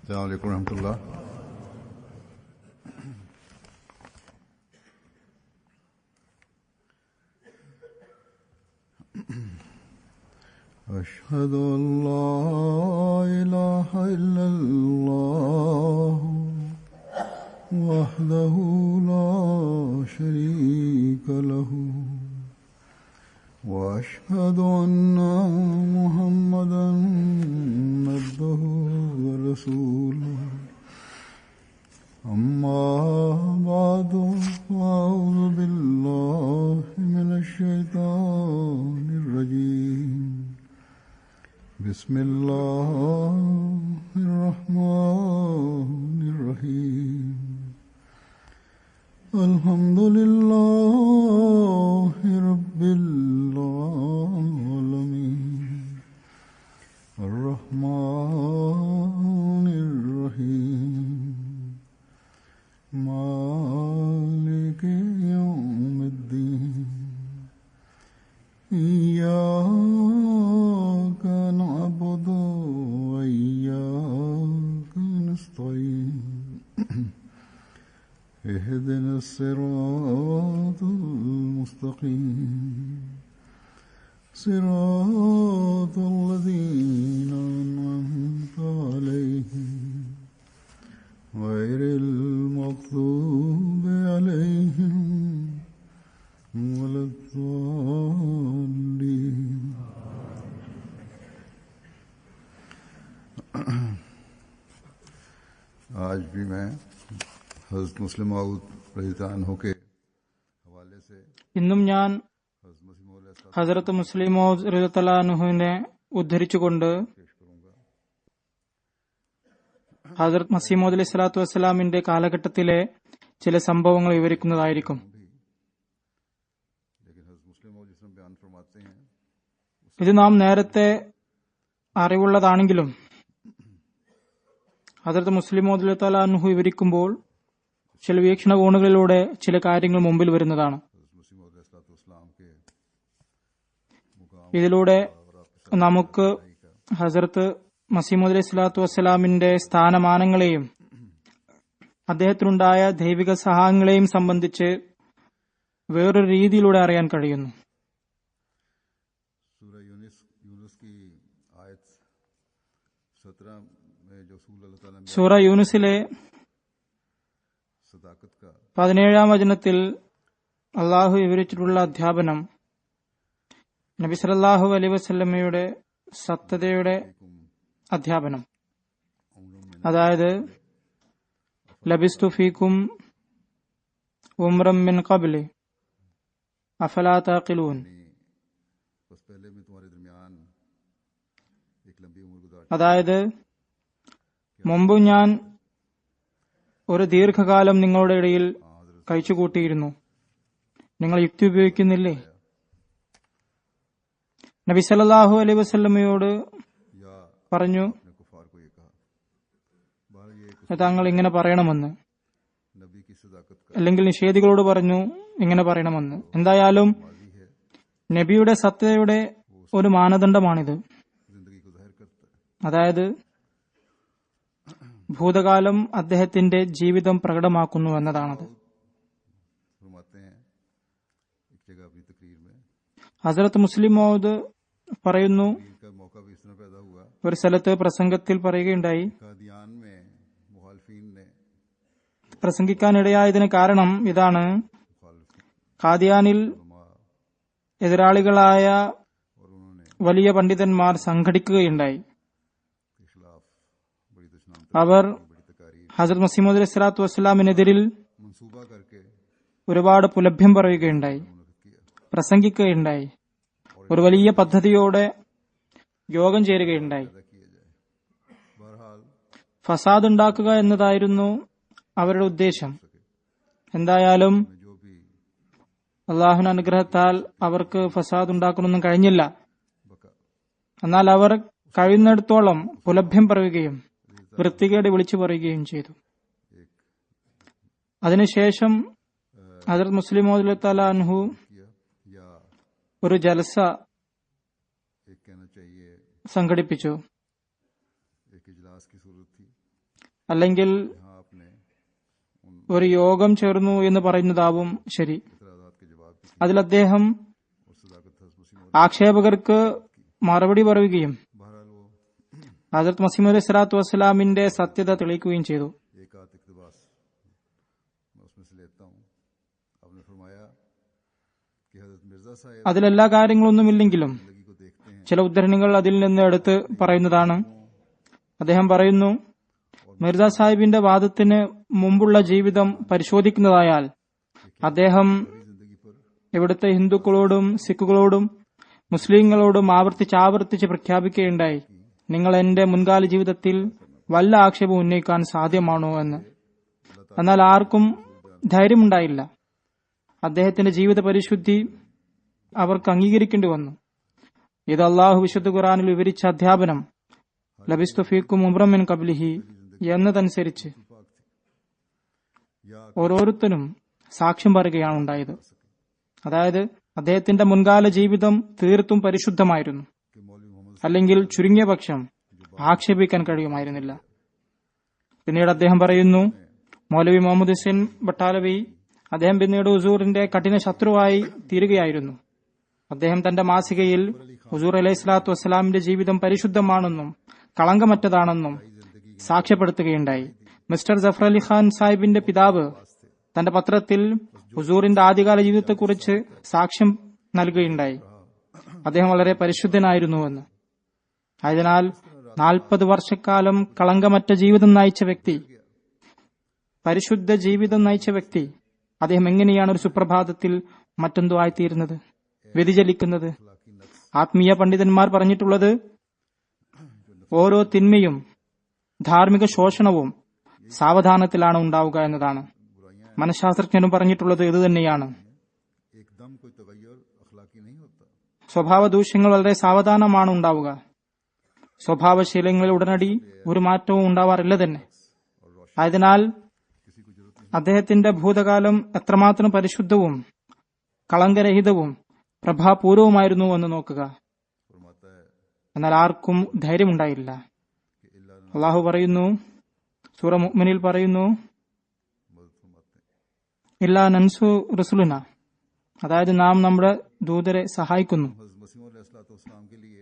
अस्सलाम वालेकुम रहमतुल्लाह। अशहदु अल्ला इलाहा इल्लल्लाह वहदहु ला शरीका लहू वअशहदु अन्ना मुहम्मदन अब्दुहु व रसूलुहु। अम्मा बादु अऊज़ु बिल्लाहि मिनश शैतानिर रजीम। बिस्मिल्लाहिर रहमानिर रहीम। अल्हम्दुलिल्लाहि रब्बिल आलमीन अर्रहमानिर रहीम मालिकि यौमिद्दीन। इय्याका नअबुदु व इय्याका नस्तईन। اهدنا الصراط المستقيم صراط الذين أنعمت عليهم غير المغضوب عليهم ولا الضالين। आज भी मैं हज़रत मुस्लिम मऊद रज़ियल्लाहु अन्हु के हवाले से ഇന്നും ഞാൻ ഹസരത്ത് മുസ്ലിം മൗദ് റളിയല്ലാഹു അൻഹുവിനെ ഉദ്ധരിച്ചുകൊണ്ട് ഹസരത്ത് മസീഹ് മൗഊദ് അലൈഹി സ്വലാത്തു വസ്സലാമിന്റെ കാലഘട്ടത്തിലെ ചില സംഭവങ്ങൾ വിവരിക്കുന്നതായിരിക്കും. ഇത് നാം നേരത്തെ അറിവുള്ളതാണെങ്കിലും ഹസരത്ത് മുസ്ലിം മൗഊദ് റളിയല്ലാഹു അൻഹു വിവരിക്കുമ്പോൾ ചില വീക്ഷണകോണുകളിലൂടെ ചില കാര്യങ്ങൾ മുമ്പിൽ വരുന്നതാണ്. ഇതിലൂടെ നമുക്ക് ഹസരത്ത് മസീഹ് മൗഊദ് അലൈഹി സ്വലാത്തു വസ്സലാമിന്റെ സ്ഥാനമാനങ്ങളെയും അദ്ദേഹത്തിനുണ്ടായ ദൈവിക സഹായങ്ങളെയും സംബന്ധിച്ച് വേറൊരു രീതിയിലൂടെ അറിയാൻ കഴിയുന്നു. സൂറ യൂനുസിലെ 17-ാം വചനത്തിൽ അള്ളാഹു വിവരിച്ചിട്ടുള്ള അധ്യാപനം നബി സല്ലല്ലാഹു അലൈഹി വസല്ലമയുടെ സത്യതയുടെ അധ്യാപനം, അതായത് ലബിസ്തു ഫീകും ഉംറൻ മിൻ ഖബ്ലി അഫലാ തഖിലൂൻ, അതായത് മുമ്പ് ഞാൻ ഒരു ദീർഘകാലം നിങ്ങളുടെ ഇടയിൽ കഴിച്ചുകൂട്ടിയിരുന്നു, നിങ്ങൾ യുക്തി ഉപയോഗിക്കുന്നില്ലേ? നബി സല്ലല്ലാഹു അലൈഹി വസല്ലമയോട് പറഞ്ഞു, താങ്കൾ ഇങ്ങനെ പറയണമെന്ന്, അല്ലെങ്കിൽ നിഷേധികളോട് പറഞ്ഞു ഇങ്ങനെ പറയണമെന്ന്. എന്തായാലും നബിയുടെ സത്യതയുടെ ഒരു മാനദണ്ഡമാണിത്. അതായത് ഭൂതകാലം അദ്ദേഹത്തിന്റെ ജീവിതം പ്രകടമാക്കുന്നു എന്നതാണത്. ഹസരത്ത് മുസ്ലിം മൗഊദ് പറയുന്നു, ഒരു സ്ഥലത്ത് പ്രസംഗത്തിൽ പറയുകയുണ്ടായി, പ്രസംഗിക്കാനിടയായതിന് കാരണം ഇതാണ്: ഖാദിയാനിൽ എതിരാളികളായ വലിയ പണ്ഡിതന്മാർ സംഘടിക്കുകയുണ്ടായി. അവർ ഹസരത്ത് മസീഹ് മൗഊദ് അലൈഹി സ്വലാത്തു വസ്സലാമിനെതിരിൽ ഒരുപാട് പുലഭ്യം പറയുകയുണ്ടായി, പ്രസംഗിക്കുകയുണ്ടായി, ഒരു വലിയ പദ്ധതിയോടെ യോഗം ചേരുകയുണ്ടായി. ഫസാദ് ഉണ്ടാക്കുക എന്നതായിരുന്നു അവരുടെ ഉദ്ദേശം. എന്തായാലും അള്ളാഹുവിന്റെ അനുഗ്രഹത്താൽ അവർക്ക് ഫസാദ് ഉണ്ടാക്കാനൊന്നും കഴിഞ്ഞില്ല. എന്നാൽ അവർ കഴിയുന്നിടത്തോളം പുലഭ്യം പറയുകയും വൃത്തികേട് വിളിച്ചു പറയുകയും ചെയ്തു. അതിനുശേഷം ഹസരത്ത് മുസ്ലിം മൗഊദ് റളിയല്ലാഹു അൻഹു ഒരു ജൽസ സംഘടിപ്പിച്ചു. അല്ലെങ്കിൽ हाँ आपने ഒരു യോഗം ചേർന്നു എന്ന് പറയുന്നതാവും ശരി. इतराजात के जवाब की അതിൽ അദ്ദേഹം और सदाकत हज़रत मसीह मौद ആക്ഷേപകർക്ക് മറുപടി പറയുകയും बहरहाल वो ഹസരത്ത് മസീഹ് അലൈഹി സ്വലാത്തു വസ്സലാമിന്റെ സത്യത തെളിയിക്കുകയും ചെയ്തു. एक आत इक़्तिबास मैं उसमें से लेता हूँ. आपने फरमाया कि हज़रत मिर्जा साहब അതിലെല്ലാ കാര്യങ്ങളൊന്നുമില്ലെങ്കിലും जिंदगी को देखते हैं ചില ഉദ്ധരണികൾ അതിൽ നിന്ന് എടുത്ത് പറയുന്നതാണ്. അദ്ദേഹം പറയുന്നു, മിർസ സാഹിബിന്റെ വാദത്തിന് മുമ്പുള്ള ജീവിതം പരിശോധിക്കുന്നതായാൽ അദ്ദേഹം जिंदगी पर ഇവിടുത്തെ ഹിന്ദുക്കളോടും സിഖുകളോടും മുസ്ലിങ്ങളോടും ആവർത്തിച്ച് പ്രഖ്യാപിക്കുകയുണ്ടായി, നിങ്ങൾ എന്റെ മുൻകാല ജീവിതത്തിൽ വല്ല ആക്ഷേപം ഉന്നയിക്കാൻ സാധ്യമാണോ എന്ന്. എന്നാൽ ആർക്കും ധൈര്യമുണ്ടായില്ല. അദ്ദേഹത്തിന്റെ ജീവിത പരിശുദ്ധി അവർക്ക് അംഗീകരിക്കേണ്ടി വന്നു. ഇത് അള്ളാഹു വിശുദ്ധ ഖുർആനിൽ വിവരിച്ച അധ്യാപനം ലബിസ്തു ഫീക്കും ഉംറൻ മിൻ ഖബ്ലിഹി എന്നതനുസരിച്ച് ഓരോരുത്തരും സാക്ഷ്യം പറയുകയാണ് ഉണ്ടായത്. അതായത് അദ്ദേഹത്തിന്റെ മുൻകാല ജീവിതം തീർത്തും പരിശുദ്ധമായിരുന്നു, कि मौलवी मोहम्मद അല്ലെങ്കിൽ ചുരുങ്ങിയ പക്ഷം ആക്ഷേപിക്കാൻ കഴിയുമായിരുന്നില്ല. പിന്നീട് അദ്ദേഹം പറയുന്നു, മൗലവി മുഹമ്മദ് ഹുസൈൻ ബട്ടാലവി അദ്ദേഹം പിന്നീട് ഹുസൂറിന്റെ കഠിന ശത്രുവായി തീരുകയായിരുന്നു. അദ്ദേഹം തന്റെ മാസികയിൽ ഹുസൂർ അലൈഹി സ്വലാത്തു വസ്സലാമിന്റെ ജീവിതം പരിശുദ്ധമാണെന്നും കളങ്കമറ്റതാണെന്നും സാക്ഷ്യപ്പെടുത്തുകയുണ്ടായി. മിസ്റ്റർ ജഫർ അലി ഖാൻ സാഹിബിന്റെ പിതാവ് തന്റെ പത്രത്തിൽ ഹുസൂറിന്റെ ആദ്യകാല ജീവിതത്തെക്കുറിച്ച് സാക്ഷ്യം നൽകുകയുണ്ടായി. അദ്ദേഹം വളരെ പരിശുദ്ധനായിരുന്നുവെന്ന്. ആയതിനാൽ 40 വർഷക്കാലം കളങ്കമറ്റ ജീവിതം നയിച്ച വ്യക്തി, പരിശുദ്ധ ജീവിതം നയിച്ച വ്യക്തി, അദ്ദേഹം എങ്ങനെയാണ് ഒരു സുപ്രഭാതത്തിൽ മറ്റെന്തോ ആയിത്തീരുന്നത്, വ്യതിചലിക്കുന്നത്? ആത്മീയ പണ്ഡിതന്മാർ പറഞ്ഞിട്ടുള്ളത്, ഓരോ തിന്മയും ധാർമ്മിക ശോഷണവും സാവധാനത്തിലാണ് ഉണ്ടാവുക എന്നതാണ്. മനഃശാസ്ത്രജ്ഞനും പറഞ്ഞിട്ടുള്ളത് ഇതുതന്നെയാണ്. एकदम कोई तगय्युर अखलाकी नहीं होता. സ്വഭാവ ദൂഷ്യങ്ങൾ വളരെ സാവധാനമാണ് ഉണ്ടാവുക. സ്വഭാവശീലങ്ങളിൽ ഉടനടി ഒരു മാറ്റവും ഉണ്ടാവാറില്ല തന്നെ. ആയതിനാൽ അദ്ദേഹത്തിന്റെ ഭൂതകാലം എത്രമാത്രം പരിശുദ്ധവും കളങ്കരഹിതവും പ്രഭാപൂർവമായിരുന്നു എന്ന് നോക്കുക. फरमाता है എന്നാൽ ആർക്കും ധൈര്യമുണ്ടായില്ല. कि इल्ला അള്ളാഹു പറയുന്നു, സൂറ മുഅ്മിനിൽ പറയുന്നു, मदद फरमाते हैं. ഇല്ലാ നൻസു റസുലുന, അതായത് നാം നമ്മുടെ ദൂതരെ സഹായിക്കുന്നു. हज़रत मसीह मौद अलैहिस्सलाम के लिए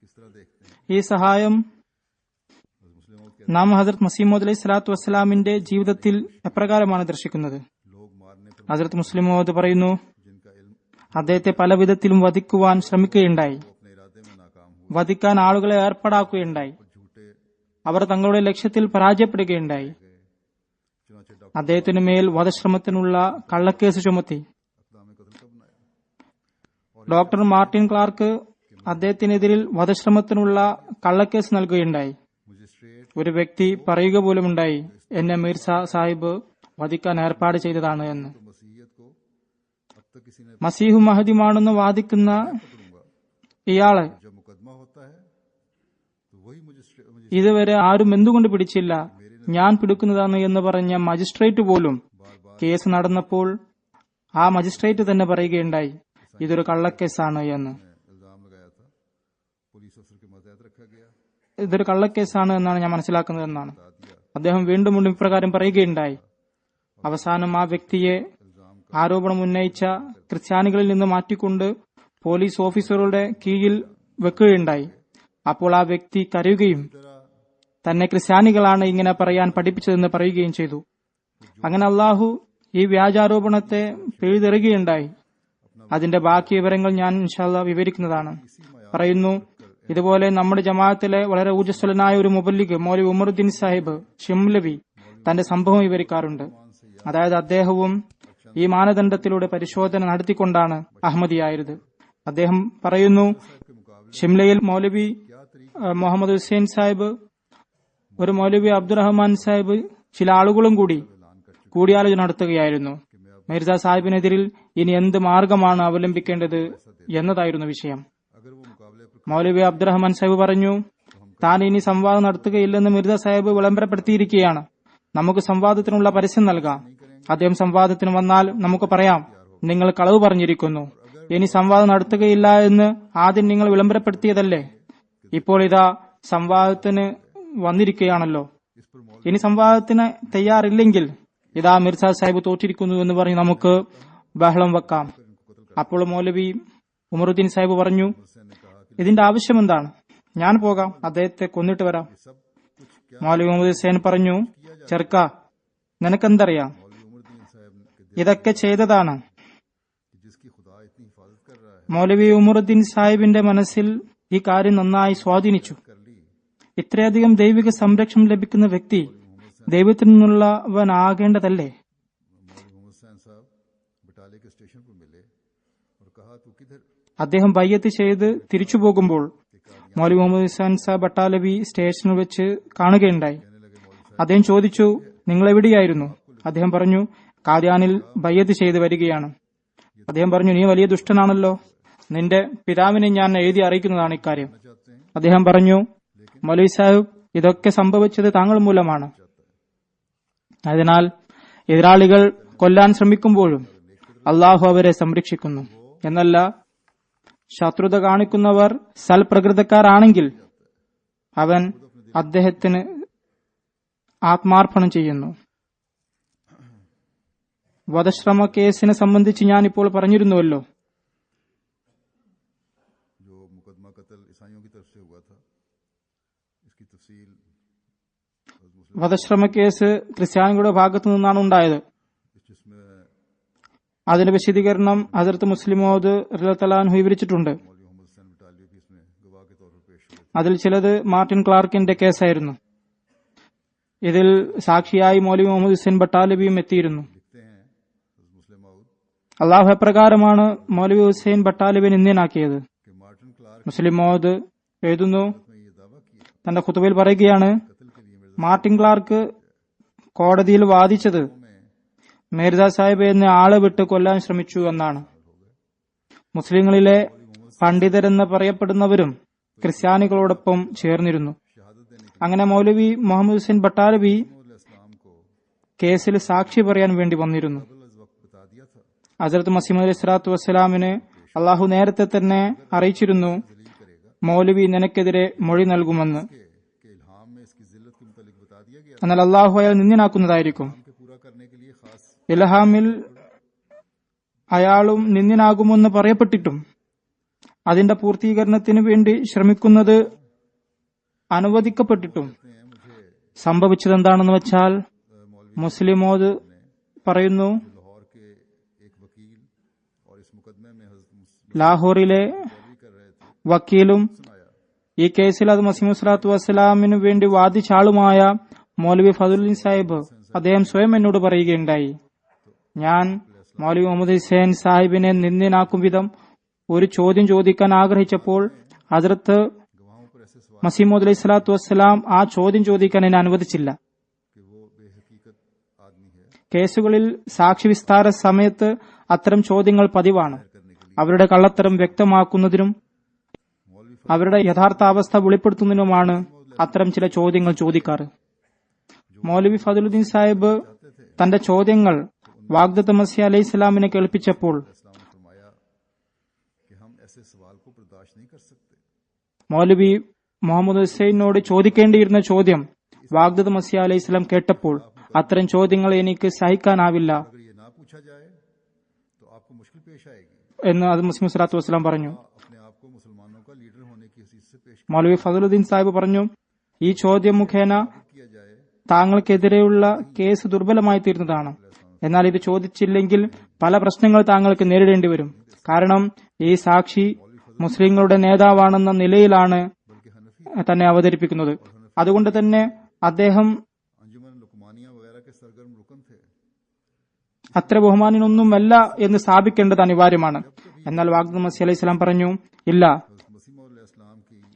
किस तरह देखते हैं? ഈ സഹായം हज़रत मुस्लिम मौद के നാം ഹസരത്ത് മസീഹ് മൗഊദ് അലൈഹി സ്വലാത്തു വസ്സലാമിന്റെ ജീവിതത്തിൽ എപ്രകാരമാണ് ദർശിക്കുന്നത്? लोग मारने पर ഹസരത്ത് മുസ്ലിം മൗഊദ് പറയുന്നു, जिनका इल्म അദ്ദേഹത്തെ പല വിധത്തിലും വധിക്കുവാൻ ശ്രമിക്കുകയുണ്ടായി. वो अपने इरादे में नाकाम हुए വധിക്കാൻ ആളുകളെ ഏർപ്പാടാക്കുകയുണ്ടായി. और झूठे അവർ തങ്ങളുടെ ലക്ഷ്യത്തിൽ പരാജയപ്പെടുകയുണ്ടായി. चुनाचे അദ്ദേഹത്തിനു മേൽ വധശ്രമത്തിനുള്ള കള്ളക്കേസ് ചുമത്തി. अक़दाम कत्ल का बनाया. ഡോക്ടർ മാർട്ടിൻ ക്ലാർക്ക് അദ്ദേഹത്തിനെതിരിൽ വധശ്രമത്തിനുള്ള കള്ളക്കേസ് നൽകുകയുണ്ടായി. मजिस्ट्रेट ഒരു വ്യക്തി പറയുക പോലുമുണ്ടായി, എന്നെ മിർസ സാഹിബ് വധിക്കാൻ ഏർപ്പാട് ചെയ്തതാണ് എന്ന്. तो मसीहियत को अब तक किसी ने മസീഹു മഹദിമാണെന്ന് വാദിക്കുന്ന पकड़ूंगा. ഇയാളെ जब मुकदमा होता है तो वही मजिस्ट्रेट ഇതുവരെ ആരും എന്തുകൊണ്ട് പിടിച്ചില്ല, ഞാൻ പിടിക്കുന്നതാണ് എന്ന് പറഞ്ഞ മജിസ്ട്രേറ്റ് പോലും കേസ് നടന്നപ്പോൾ ആ മജിസ്ട്രേറ്റ് തന്നെ പറയുകയുണ്ടായി, ഇതൊരു കള്ളക്കേസാണ് എന്ന്. इल्जाम लगाया था. पुलिस अफसर के मातहत रखा गया. ഇതൊരു കള്ളക്കേസാണ് എന്നാണ് ഞാൻ മനസ്സിലാക്കുന്നതെന്നാണ്. बता दिया അദ്ദേഹം വീണ്ടും വീണ്ടും ഇപ്രകാരം പറയുകയുണ്ടായി. അവസാനം ആ വ്യക്തിയെ इल्जाम ആരോപണം ഉന്നയിച്ച ക്രിസ്ത്യാനികളിൽ നിന്ന് മാറ്റിക്കൊണ്ട് പോലീസ് ഓഫീസറുടെ കീഴിൽ വെക്കുകയുണ്ടായി. അപ്പോൾ ആ വ്യക്തി കരയുകയും തന്നെ ക്രിസ്ത്യാനികളാണ് ഇങ്ങനെ പറയാൻ പഠിപ്പിച്ചതെന്ന് പറയുകയും ചെയ്തു. അങ്ങനെ അള്ളാഹു ഈ വ്യാജാരോപണത്തെ പിഴുതെറുകയുണ്ടായി. അതിന്റെ ബാക്കി വിവരങ്ങൾ ഞാൻ ഇൻഷാല്ലാ വിവരിക്കുന്നതാണ്. പറയുന്നു, ഇതുപോലെ നമ്മുടെ ജമാഅത്തിലെ വളരെ ഊർജ്ജസ്വലനായ ഒരു മുബല്ലിഗ് മൗലവി ഉമറുദ്ദീൻ സാഹിബ് ഷിംലവി തന്റെ സംഭവം വിവരിക്കാറുണ്ട്. അതായത് അദ്ദേഹവും ഈ മാനദണ്ഡത്തിലൂടെ പരിശോധന നടത്തിക്കൊണ്ടാണ് അഹമ്മദിയായത്. അദ്ദേഹം പറയുന്നു, ഷിംലയിൽ മൗലവി മുഹമ്മദ് ഹുസൈൻ സാഹിബ്, ഒരു മൗലവി അബ്ദുറഹ്മാൻ സാഹിബ്, ചില ആളുകളും കൂടി കൂടിയാലോചന നടത്തുകയായിരുന്നു. മിർസ സാഹിബിനെതിരിൽ ഇനി എന്ത് മാർഗമാണ് അവലംബിക്കേണ്ടത് എന്നതായിരുന്നു വിഷയം. अगर वो मुकाबले पर മൗലവി അബ്ദുറഹ്മാൻ സാഹിബ് പറഞ്ഞു, താൻ ഇനി സംവാദം നടത്തുകയില്ലെന്ന് മിർസ സാഹിബ് വിളംബരപ്പെടുത്തിയിരിക്കുകയാണ്. നമുക്ക് സംവാദത്തിനുള്ള പരസ്യം നൽകാം. അദ്ദേഹം സംവാദത്തിന് വന്നാൽ നമുക്ക് പറയാം, നിങ്ങൾ കളവ് പറഞ്ഞിരിക്കുന്നു. ഇനി സംവാദം നടത്തുകയില്ല എന്ന് ആദ്യം നിങ്ങൾ വിളംബരപ്പെടുത്തിയതല്ലേ, ഇപ്പോൾ ഇതാ സംവാദത്തിന് വന്നിരിക്കുകയാണല്ലോ. इस पर मौलवी ഇനി സംവാദത്തിന് തയ്യാറില്ലെങ്കിൽ ഇതാ മിർസ സാഹിബ് തോറ്റിരിക്കുന്നു എന്ന് പറഞ്ഞ് നമുക്ക് ബഹളം വെക്കാം. അപ്പോൾ മൗലവി ഉമറുദ്ദീൻ സാഹിബ് പറഞ്ഞു, ഇതിന്റെ ആവശ്യം എന്താണ്? ഞാൻ പോകാം, അദ്ദേഹത്തെ കൊന്നിട്ട് വരാം. മൗലവി മുഹമ്മദ് ഹുസൈൻ പറഞ്ഞു, ചെറുക്ക, നിനക്കെന്തറിയാം? ഇതൊക്കെ ചെയ്തതാണ്. മൗലവി ഉമറുദ്ദീൻ സാഹിബിന്റെ മനസ്സിൽ ഈ കാര്യം നന്നായി സ്വാധീനിച്ചു. ഇത്രയധികം ദൈവിക സംരക്ഷണം ലഭിക്കുന്ന വ്യക്തി ദൈവത്തിൽ നിന്നുള്ളവനാകേണ്ടതല്ലേ? അദ്ദേഹം ബയ്യത്ത് ചെയ്ത് തിരിച്ചു പോകുമ്പോൾ മൗലവി മുഹമ്മദ് ഹുസൈൻ സാഹിബ് ബട്ടാലവി സ്റ്റേഷനിൽ വെച്ച് കാണുകയുണ്ടായി. അദ്ദേഹം ചോദിച്ചു, നിങ്ങൾ എവിടെയായിരുന്നു? അദ്ദേഹം പറഞ്ഞു, കാദ്യാനിൽ ബയ്യത്ത് ചെയ്ത് വരികയാണ്. അദ്ദേഹം പറഞ്ഞു, നീ വലിയ ദുഷ്ടനാണല്ലോ, നിന്റെ പിതാവിനെ ഞാൻ എഴുതി അറിയിക്കുന്നതാണ് ഇക്കാര്യം. അദ്ദേഹം പറഞ്ഞു, മൗലവി സാഹിബ്, ഇതൊക്കെ സംഭവിച്ചത് താങ്കൾ മൂലമാണ്. അതിനാൽ എതിരാളികൾ കൊല്ലാൻ ശ്രമിക്കുമ്പോഴും അള്ളാഹു അവരെ സംരക്ഷിക്കുന്നു. എന്നല്ല, ശത്രുത കാണിക്കുന്നവർ സൽപ്രകൃതക്കാരാണെങ്കിൽ അവൻ അദ്ദേഹത്തിന് ആത്മാർപ്പണം ചെയ്യുന്നു. വധശ്രമ കേസിനെ സംബന്ധിച്ച് ഞാൻ ഇപ്പോൾ പറഞ്ഞിരുന്നുവല്ലോ. വധശ്രമ കേസ് ക്രിസ്ത്യാനികളുടെ ഭാഗത്തു നിന്നാണ് ഉണ്ടായത്. അതിന്റെ വിശദീകരണം ഹസരത്ത് മുസ്ലിം മൗദ് റളിയല്ലാഹു അൻഹു വിവരിച്ചിട്ടുണ്ട്. അതിൽ ചിലത് മാർട്ടിൻ ക്ലാർക്കിന്റെ കേസായിരുന്നു. ഇതിൽ സാക്ഷിയായി മൗലവി മുഹമ്മദ് ഹുസൈൻ ബട്ടാലവിയും എത്തിയിരുന്നു. അള്ളാഹു എപ്രകാരമാണ് മൗലവി ഹുസൈൻ ബട്ടാലവിയെ നിന്ദ്യനാക്കിയത്? മുസ്ലിം മൗദ് എഴുതുന്നു, തന്റെ ഖുതുബയിൽ പറയുകയാണ്, മാർട്ടിൻ ക്ലാർക്ക് കോടതിയിൽ വാദിച്ചത് മിർസ സാഹിബ് എന്ന ആളെ വിട്ട് കൊല്ലാൻ ശ്രമിച്ചു എന്നാണ്. മുസ്ലിങ്ങളിലെ പണ്ഡിതരെന്ന് പറയപ്പെടുന്നവരും ക്രിസ്ത്യാനികളോടൊപ്പം ചേർന്നിരുന്നു. അങ്ങനെ മൗലവി മുഹമ്മദ് ഹുസൈൻ ബട്ടാലവി കേസിൽ സാക്ഷി പറയാൻ വേണ്ടി വന്നിരുന്നു. ഹസ്രത്ത് മസീഹ് അലൈഹി സ്വലാത്തു വസ്സലാമിന് അള്ളാഹു നേരത്തെ തന്നെ അറിയിച്ചിരുന്നു, മൗലവി നിനക്കെതിരെ മൊഴി നൽകുമെന്ന്. എന്നാൽ അള്ളാഹു അയാൾ നിന്ദ്യനാക്കുന്നതായിരിക്കും. ഇൽഹാമിൽ അയാളും നിന്ദ്യനാകുമെന്ന് പറയപ്പെട്ടിട്ടും അതിന്റെ പൂർത്തീകരണത്തിന് വേണ്ടി ശ്രമിക്കുന്നത് അനുവദിക്കപ്പെട്ടിട്ടും സംഭവിച്ചതെന്താണെന്ന് വെച്ചാൽ, മുസ്ലിം മൗദ് പറയുന്നു, ലാഹോറിലെ വക്കീലും ഈ കേസിൽ അത് മസീഹ് സ്വലാത്തു വസ്സലാമിനു വേണ്ടി വാദിച്ച ആളുമായ മൗലവി ഫദ്ലുദ്ദീൻ സാഹിബ് അദ്ദേഹം സ്വയം എന്നോട് പറയുകയുണ്ടായി, ഞാൻ മൗലവി മുഹമ്മദ് ഹുസൈൻ സാഹിബിനെ നിന്ദ്യനാക്കും വിധം ഒരു ചോദ്യം ചോദിക്കാൻ ആഗ്രഹിച്ചപ്പോൾ ഹസ്രത്ത് മസീഹ് മൗഊദ് അലൈഹി സ്വലാത്തു വസ്സലാം ആ ചോദ്യം ചോദിക്കാൻ എന്നെ അനുവദിച്ചില്ല. കേസുകളിൽ സാക്ഷി വിസ്താര സമയത്ത് അത്തരം ചോദ്യങ്ങൾ പതിവാണ്. അവരുടെ കള്ളത്തരം വ്യക്തമാക്കുന്നതിനും അവരുടെ യഥാർത്ഥ അവസ്ഥ വെളിപ്പെടുത്തുന്നതിനുമാണ് അത്തരം ചില ചോദ്യങ്ങൾ ചോദിക്കാറ്. മൗലവി ഫദ്ലുദ്ദീൻ സാഹിബ് തന്റെ ചോദ്യങ്ങൾ വാഗ്ദത്ത മസീഹ് അലൈഹി സ്വലാമിനെ കേൾപ്പിച്ചപ്പോൾ മൗലവി മുഹമ്മദ് ഹുസൈനോട് ചോദിക്കേണ്ടിയിരുന്ന ചോദ്യം വാഗ്ദത്ത മസീഹ് അലൈഹി സ്വലാം കേട്ടപ്പോൾ, അത്തരം ചോദ്യങ്ങൾ എനിക്ക് സഹിക്കാനാവില്ല എന്ന് അത് മസീഹ് സ്വലാത്തു വസ്സലാം പറഞ്ഞു. മൗലവി ഫദ്ലുദ്ദീൻ സാഹിബ് പറഞ്ഞു, ഈ ചോദ്യം മുഖേന താങ്കൾക്കെതിരെയുള്ള കേസ് ദുർബലമായി തീരുന്നതാണ്. എന്നാൽ ഇത് ചോദിച്ചില്ലെങ്കിൽ പല പ്രശ്നങ്ങൾ താങ്കൾക്ക് നേരിടേണ്ടി വരും. കാരണം ഈ സാക്ഷി മുസ്ലിങ്ങളുടെ നേതാവാണെന്ന നിലയിലാണ് തന്നെ അവതരിപ്പിക്കുന്നത്. അതുകൊണ്ട് തന്നെ അദ്ദേഹം അത്ര ബഹുമാനൊന്നുമല്ല എന്ന് സ്ഥാപിക്കേണ്ടത് അനിവാര്യമാണ്. എന്നാൽ വാഗ്ദത്ത മസീഹ് അലൈഹി സ്വലാം പറഞ്ഞു, ഇല്ല,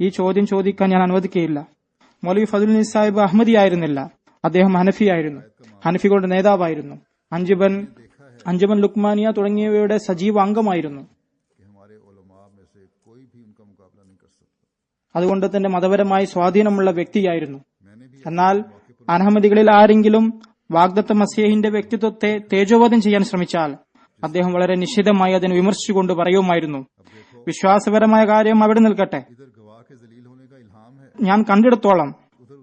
ഈ ചോദ്യം ചോദിക്കാൻ ഞാൻ അനുവദിക്കുകയില്ല. മൗലവി ഫദ്ലുദ്ദീൻ സാഹിബ് അഹമ്മദിയായിരുന്നില്ല, അദ്ദേഹം ഹനഫിയായിരുന്നു. ഹനഫികളുടെ നേതാവായിരുന്നു. അഞ്ചുമൻ ലുക്മാനിയ തുടങ്ങിയവയുടെ സജീവ അംഗമായിരുന്നു. അതുകൊണ്ട് തന്നെ മതപരമായി സ്വാധീനമുള്ള വ്യക്തിയായിരുന്നു. എന്നാൽ അനഹമ്മദികളിൽ ആരെങ്കിലും വാഗ്ദത്ത മസീഹിന്റെ വ്യക്തിത്വത്തെ തേജോവധം ചെയ്യാൻ ശ്രമിച്ചാൽ അദ്ദേഹം വളരെ നിശ്ചിതമായി അതിനെ വിമർശിച്ചുകൊണ്ട് പറയുമായിരുന്നു, വിശ്വാസപരമായ കാര്യം അവിടെ നിൽക്കട്ടെ, ഞാൻ കണ്ടിടത്തോളം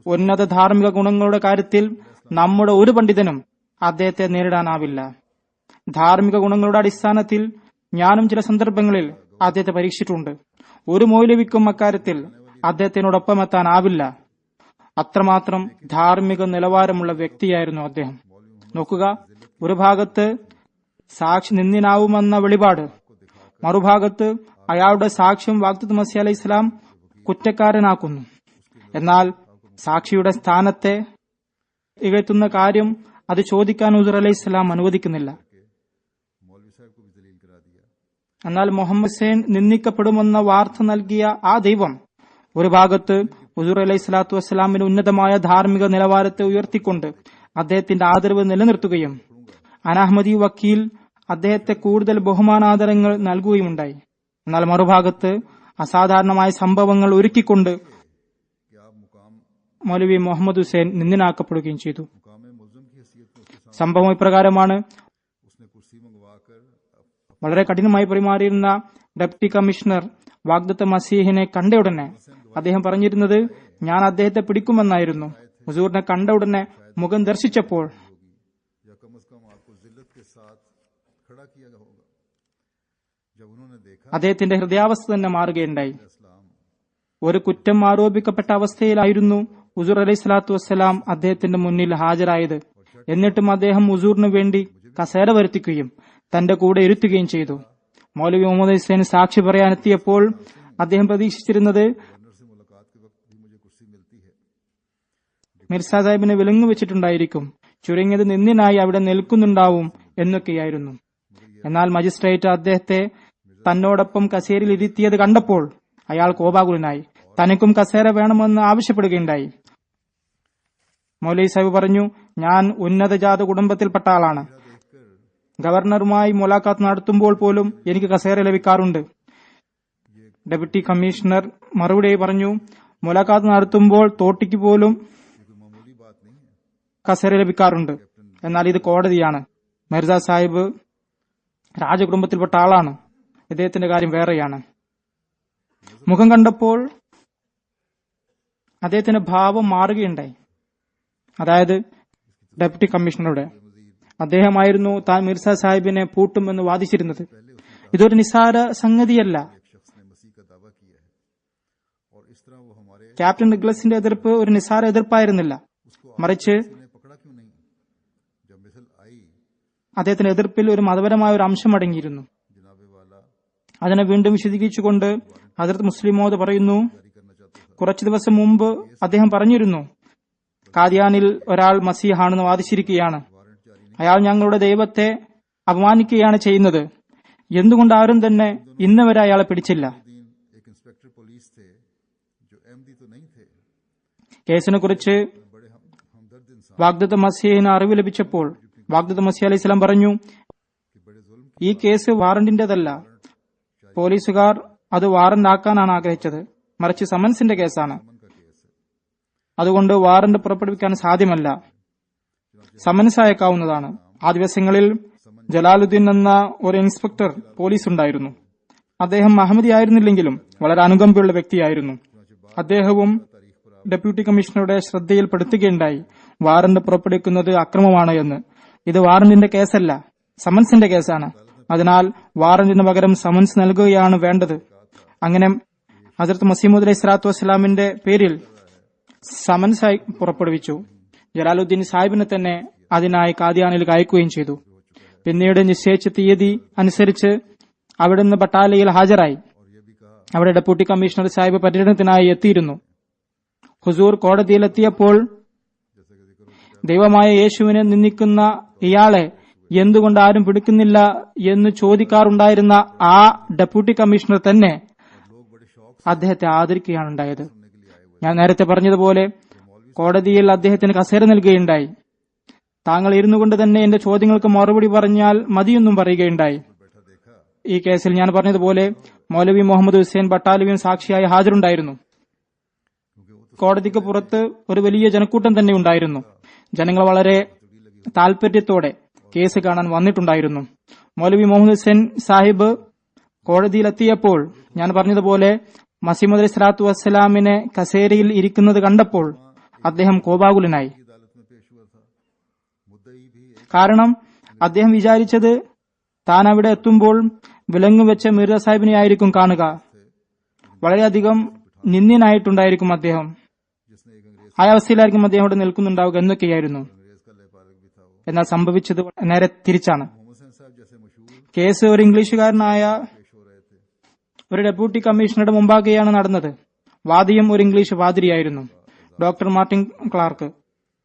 ഉന്നത ധാർമ്മിക ഗുണങ്ങളുടെ കാര്യത്തിൽ നമ്മുടെ ഒരു പണ്ഡിതനും അദ്ദേഹത്തെ നേരിടാനാവില്ല. ധാർമ്മിക ഗുണങ്ങളുടെ അടിസ്ഥാനത്തിൽ ഞാനും ചില സന്ദർഭങ്ങളിൽ അദ്ദേഹത്തെ പരീക്ഷിച്ചിട്ടുണ്ട്. ഒരു മൗലവിക്കും അക്കാര്യത്തിൽ അദ്ദേഹത്തിനോടൊപ്പം എത്താനാവില്ല. അത്രമാത്രം ധാർമ്മിക നിലവാരമുള്ള വ്യക്തിയായിരുന്നു അദ്ദേഹം. നോക്കുക, ഒരു ഭാഗത്ത് സാക്ഷി നിന്ദിനാവുമെന്ന വെളിപാട്, മറുഭാഗത്ത് അയാളുടെ സാക്ഷ്യം വാഗ്ദത്ത് മസീഹ് അലൈഹി ഇസ്ലാം കുറ്റക്കാരനാക്കുന്നു. എന്നാൽ സാക്ഷിയുടെ സ്ഥാനത്തെ ഇകഴ്ത്തുന്ന കാര്യം അത് ചോദിക്കാൻ ഹുസൂർ അലൈഹി ഇസ്ലാം അനുവദിക്കുന്നില്ല. എന്നാൽ മുഹമ്മദ് ഹുസൈൻ നിന്ദിക്കപ്പെടുമെന്ന വാർത്ത നൽകിയ ആ ദൈവം ഒരു ഭാഗത്ത് ഹുസൂർ അലൈഹി സ്വലാത്തു വസ്സലാമിന്റെ ഉന്നതമായ ധാർമ്മിക നിലവാരത്തെ ഉയർത്തിക്കൊണ്ട് അദ്ദേഹത്തിന്റെ ആദരവ് നിലനിർത്തുകയും അനഹ്മദി വക്കീൽ അദ്ദേഹത്തെ കൂടുതൽ ബഹുമാനാദരങ്ങൾ നൽകുകയുമുണ്ടായി. എന്നാൽ മറുഭാഗത്ത് അസാധാരണമായ സംഭവങ്ങൾ ഒരുക്കിക്കൊണ്ട് മൗലവി മുഹമ്മദ് ഹുസൈൻ നിന്ദനാക്കപ്പെടുകയും ചെയ്തു. സംഭവം ഇപ്രകാരമാണ്. വളരെ കഠിനമായി പെരുമാറിയിരുന്ന ഡെപ്യൂട്ടി കമ്മീഷണർ വാഗ്ദത്ത മസീഹിനെ കണ്ട ഉടനെ അദ്ദേഹം പറഞ്ഞിരുന്നത് ഞാൻ അദ്ദേഹത്തെ പിടിക്കുമെന്നായിരുന്നു. ഹുസൂറിനെ കണ്ട ഉടനെ മുഖം ദർശിച്ചപ്പോൾ അദ്ദേഹത്തിന്റെ ഹൃദയാവസ്ഥ തന്നെ മാറുകയുണ്ടായി. ഒരു കുറ്റം ആരോപിക്കപ്പെട്ട അവസ്ഥയിലായിരുന്നു ഹുസൂർ അലൈഹി സ്വലാത്തു വസ്സലാം അദ്ദേഹത്തിന്റെ മുന്നിൽ ഹാജരായത്. എന്നിട്ടും അദ്ദേഹം ഹുസൂറിന് വേണ്ടി കസേര വരുത്തിക്കുകയും തന്റെ കൂടെ ഇരുത്തുകയും ചെയ്തു. മൗലവി മുഹമ്മദ് ഹുസൈൻ സാക്ഷി പറയാനെത്തിയപ്പോൾ അദ്ദേഹം പ്രതീക്ഷിച്ചിരുന്നത് മിർസ സാഹിബിനെ വിലങ്ങു വെച്ചിട്ടുണ്ടായിരിക്കും, ചുരുങ്ങിയത് നിന്ദിനായി അവിടെ നിൽക്കുന്നുണ്ടാവും എന്നൊക്കെയായിരുന്നു. എന്നാൽ മജിസ്ട്രേറ്റ് അദ്ദേഹത്തെ തന്നോടൊപ്പം കസേരയിൽ ഇരുത്തിയത് കണ്ടപ്പോൾ അയാൾ കോപാകുലനായി തനിക്കും കസേര വേണമെന്ന് ആവശ്യപ്പെടുകയുണ്ടായി. മൗലവി സാഹിബ് പറഞ്ഞു, ഞാൻ ഉന്നത ജാത കുടുംബത്തിൽപ്പെട്ട ആളാണ്. ഗവർണറുമായി മുലാഖാത്ത് നടത്തുമ്പോൾ പോലും എനിക്ക് കസേര ലഭിക്കാറുണ്ട്. ഡെപ്യൂട്ടി കമ്മീഷണർ മറുപടി പറഞ്ഞു, മുലാഖാത്ത് നടത്തുമ്പോൾ തോട്ടിക്ക് പോലും കസേര ലഭിക്കാറുണ്ട്. എന്നാൽ ഇത് കോടതിയാണ്. മിർസ സാഹിബ് രാജകുടുംബത്തിൽപ്പെട്ട ആളാണ്. ഇദ്ദേഹത്തിന്റെ കാര്യം വേറെയാണ്. മുഖം കണ്ടപ്പോൾ അദ്ദേഹത്തിന്റെ ഭാവം മാറുകയുണ്ടായി. അതായത് ഡെപ്യൂട്ടി കമ്മീഷണറുടെ അദ്ദേഹമായിരുന്നു താൻ മിർസ സാഹിബിനെ പൂട്ടുമെന്ന് വാദിച്ചിരുന്നത്. ഇതൊരു നിസ്സാര സംഗതിയല്ല. ക്യാപ്റ്റൻ നിക്ലസിന്റെ എതിർപ്പ് ഒരു നിസ്സാര എതിർപ്പായിരുന്നില്ല, മറിച്ച് അദ്ദേഹത്തിന്റെ എതിർപ്പിൽ ഒരു മതപരമായ ഒരു അംശം അടങ്ങിയിരുന്നു. അതിനെ വീണ്ടും വിശദീകരിച്ചുകൊണ്ട് ഹദ്റത്ത് മുസ്ലിം മൗദ് പറയുന്നു, കുറച്ചു ദിവസം മുമ്പ് അദ്ദേഹം പറഞ്ഞിരുന്നു, കാദിയാനിൽ ഒരാൾ മസീഹാണെന്ന് വാദിച്ചിരിക്കുകയാണ്. അയാൾ ഞങ്ങളുടെ ദൈവത്തെ അപമാനിക്കുകയാണ് ചെയ്യുന്നത്. എന്തുകൊണ്ട് ആരും തന്നെ ഇന്ന് വരെ അയാളെ പിടിച്ചില്ല? കേസിനെ കുറിച്ച് വാഗ്ദത്ത മസീഹിന് അറിവ് ലഭിച്ചപ്പോൾ വാഗ്ദത്ത മസീഹ് അലൈഹി സ്വലാം പറഞ്ഞു, ഈ കേസ് വാറന്റിന്റേതല്ല. പോലീസുകാർ അത് വാറന്റ് ആക്കാനാണ് ആഗ്രഹിച്ചത്, മറിച്ച് സമൻസിന്റെ കേസാണ്. അതുകൊണ്ട് വാറന്റ് പുറപ്പെടുവിക്കാൻ സാധ്യമല്ല. സമൻസ് അയക്കാവുന്നതാണ്. ആ ദിവസങ്ങളിൽ ജലാലുദ്ദീൻ എന്ന ഒരു ഇൻസ്പെക്ടർ പോലീസ് ഉണ്ടായിരുന്നു. അദ്ദേഹം അഹമ്മദി ആയിരുന്നില്ലെങ്കിലും വളരെ അനുകമ്പയുള്ള വ്യക്തിയായിരുന്നു. അദ്ദേഹവും ഡെപ്യൂട്ടി കമ്മീഷണറുടെ ശ്രദ്ധയിൽപ്പെടുത്തുകയുണ്ടായി, വാറന്റ് പുറപ്പെടുവിക്കുന്നത് അക്രമമാണ് എന്ന്. ഇത് വാറന്റിന്റെ കേസല്ല, സമൻസിന്റെ കേസാണ്. അതിനാൽ വാറന്റിന് പകരം സമൻസ് നൽകുകയാണ് വേണ്ടത്. അങ്ങനെ ഹദ്റത്ത് മസീഹ് അലൈഹി സ്വലാത്തു വസ്സലാമിന്റെ പേരിൽ സമൻസ് പുറപ്പെടുവിച്ചു. ജലാലുദ്ദീൻ സാഹിബിനെ തന്നെ അതിനായി കാദിയാനിൽ അയക്കുകയും ചെയ്തു. പിന്നീട് നിശ്ചയിച്ച തീയതി അനുസരിച്ച് അവിടുന്ന് ബട്ടാലയിൽ ഹാജരായി. അവിടെ ഡെപ്യൂട്ടി കമ്മീഷണർ സാഹിബ് പര്യടനത്തിനായി എത്തിയിരുന്നു. ഹുസൂർ കോടതിയിലെത്തിയപ്പോൾ ദൈവമായ യേശുവിനെ നിന്ദിക്കുന്ന ഇയാളെ എന്തുകൊണ്ട് ആരും പിടിക്കുന്നില്ല എന്ന് ചോദിക്കാറുണ്ടായിരുന്ന ആ ഡെപ്യൂട്ടി കമ്മീഷണർ തന്നെ അദ്ദേഹത്തെ ആദരിക്കുകയാണ് ഉണ്ടായത്. ഞാൻ നേരത്തെ പറഞ്ഞതുപോലെ കോടതിയിൽ അദ്ദേഹത്തിന് കസേര നൽകുകയുണ്ടായി. താങ്കൾ ഇരുന്നു കൊണ്ട് തന്നെ എന്റെ ചോദ്യങ്ങൾക്ക് മറുപടി പറഞ്ഞാൽ മതിയെന്നും പറയുകയുണ്ടായി. ഈ കേസിൽ ഞാൻ പറഞ്ഞതുപോലെ മൗലവി മുഹമ്മദ് ഹുസൈൻ ബട്ടാലുവിയും സാക്ഷിയായി ഹാജരുണ്ടായിരുന്നു. കോടതിക്ക് പുറത്ത് ഒരു വലിയ ജനക്കൂട്ടം തന്നെ ഉണ്ടായിരുന്നു. ജനങ്ങൾ വളരെ താൽപര്യത്തോടെ കേസ് കാണാൻ വന്നിട്ടുണ്ടായിരുന്നു. മൗലവി മുഹമ്മദ് ഹുസൈൻ സാഹിബ് കോടതിയിലെത്തിയപ്പോൾ ഞാൻ പറഞ്ഞതുപോലെ മസീഹ് അലൈഹി സ്വലാത്തു വസ്സലാമിനെ കസേരയിൽ ഇരിക്കുന്നത് കണ്ടപ്പോൾ അദ്ദേഹം കോപാകുലനായി. की अदालत में पेश हुआ था। मुद्दई भी एक കാരണം അദ്ദേഹം വിചാരിച്ചത് താൻ അവിടെ എത്തുമ്പോൾ വിലങ്ങ് വെച്ച മിർസ സാഹിബിനെ ആയിരിക്കും കാണുക. വളരെയധികം നിന്ദ്യനായിട്ടുണ്ടായിരിക്കും അദ്ദേഹം. जिसने एक अंग्रेज ആ അവസ്ഥയിലായിരിക്കും അദ്ദേഹം അവിടെ നിൽക്കുന്നുണ്ടാവുക എന്നൊക്കെയായിരുന്നു. का लेपालक भी था। वो എന്നാൽ സംഭവിച്ചത് നേരെ തിരിച്ചാണ്. मोहम्मद हुसैन साहब जैसे मशहूर കേസ് ഒരു ഇംഗ്ലീഷുകാരനായ पेश हो रहे थे। ഒരു ഡെപ്യൂട്ടി കമ്മീഷണറുടെ മുമ്പാകെയാണ് നടന്നത്. വാദിയും ഒരു ഇംഗ്ലീഷ് പാതിരിയായിരുന്നു, ഡോക്ടർ മാർട്ടിൻ ക്ലാർക്ക്.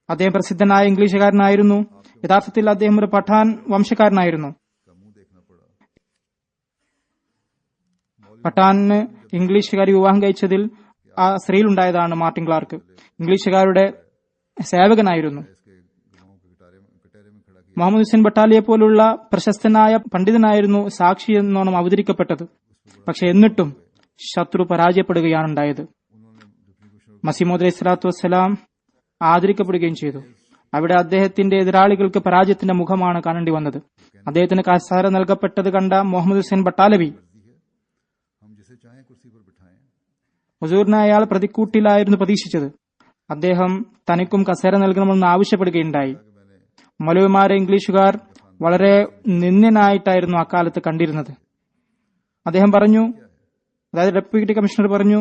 അദ്ദേഹം പ്രസിദ്ധനായ ഇംഗ്ലീഷുകാരനായിരുന്നു. യഥാർത്ഥത്തിൽ അദ്ദേഹം ഒരു പഠാൻ വംശക്കാരനായിരുന്നു. का मुंह देखना पड़ा। പഠാന് ഇംഗ്ലീഷുകാരി വിവാഹം കഴിച്ചതിൽ ആ സ്ത്രീയിലുണ്ടായതാണ് മാർട്ടിൻ ക്ലാർക്ക്. ഇംഗ്ലീഷുകാരുടെ സേവകനായിരുന്നു. इसके गुनाहों के कटहरे में खड़ा किया। മുഹമ്മദ് ഹുസൈൻ ബട്ടാലിയെ പോലുള്ള പ്രശസ്തനായ പണ്ഡിതനായിരുന്നു സാക്ഷി എന്നോണം അവതരിക്കപ്പെട്ടത്. പക്ഷെ എന്നിട്ടും ശത്രു പരാജയപ്പെടുകയാണ് ഉണ്ടായത്. उन्होंने डिप्टी कमिश्नर മസീമോദ് അലൈഹി സ്വലാത്തു വസ്സലാം ആദരിക്കപ്പെടുകയും ചെയ്തു. അവിടെ അദ്ദേഹത്തിന്റെ എതിരാളികൾക്ക് പരാജയത്തിന്റെ മുഖമാണ് കാണേണ്ടി വന്നത്. അദ്ദേഹത്തിന് കസേര നൽകപ്പെട്ടത് കണ്ട മുഹമ്മദ് ഹുസൈൻ ബട്ടാലവി हम जिसे चाहें कुर्सी पर बिठाएं। ഹുസൂറിനെ അയാൾ പ്രതിക്കൂട്ടിലായിരുന്നു പ്രതീക്ഷിച്ചത്. അദ്ദേഹം തനിക്കും കസേര നൽകണമെന്ന് ആവശ്യപ്പെടുകയുണ്ടായി. മൗലവിമാരെ ഇംഗ്ലീഷുകാർ വളരെ നിന്ദ്യനായിട്ടായിരുന്നു അക്കാലത്ത് കണ്ടിരുന്നത്. അദ്ദേഹം പറഞ്ഞു, അതായത് ഡെപ്യൂട്ടി കമ്മീഷണർ പറഞ്ഞു,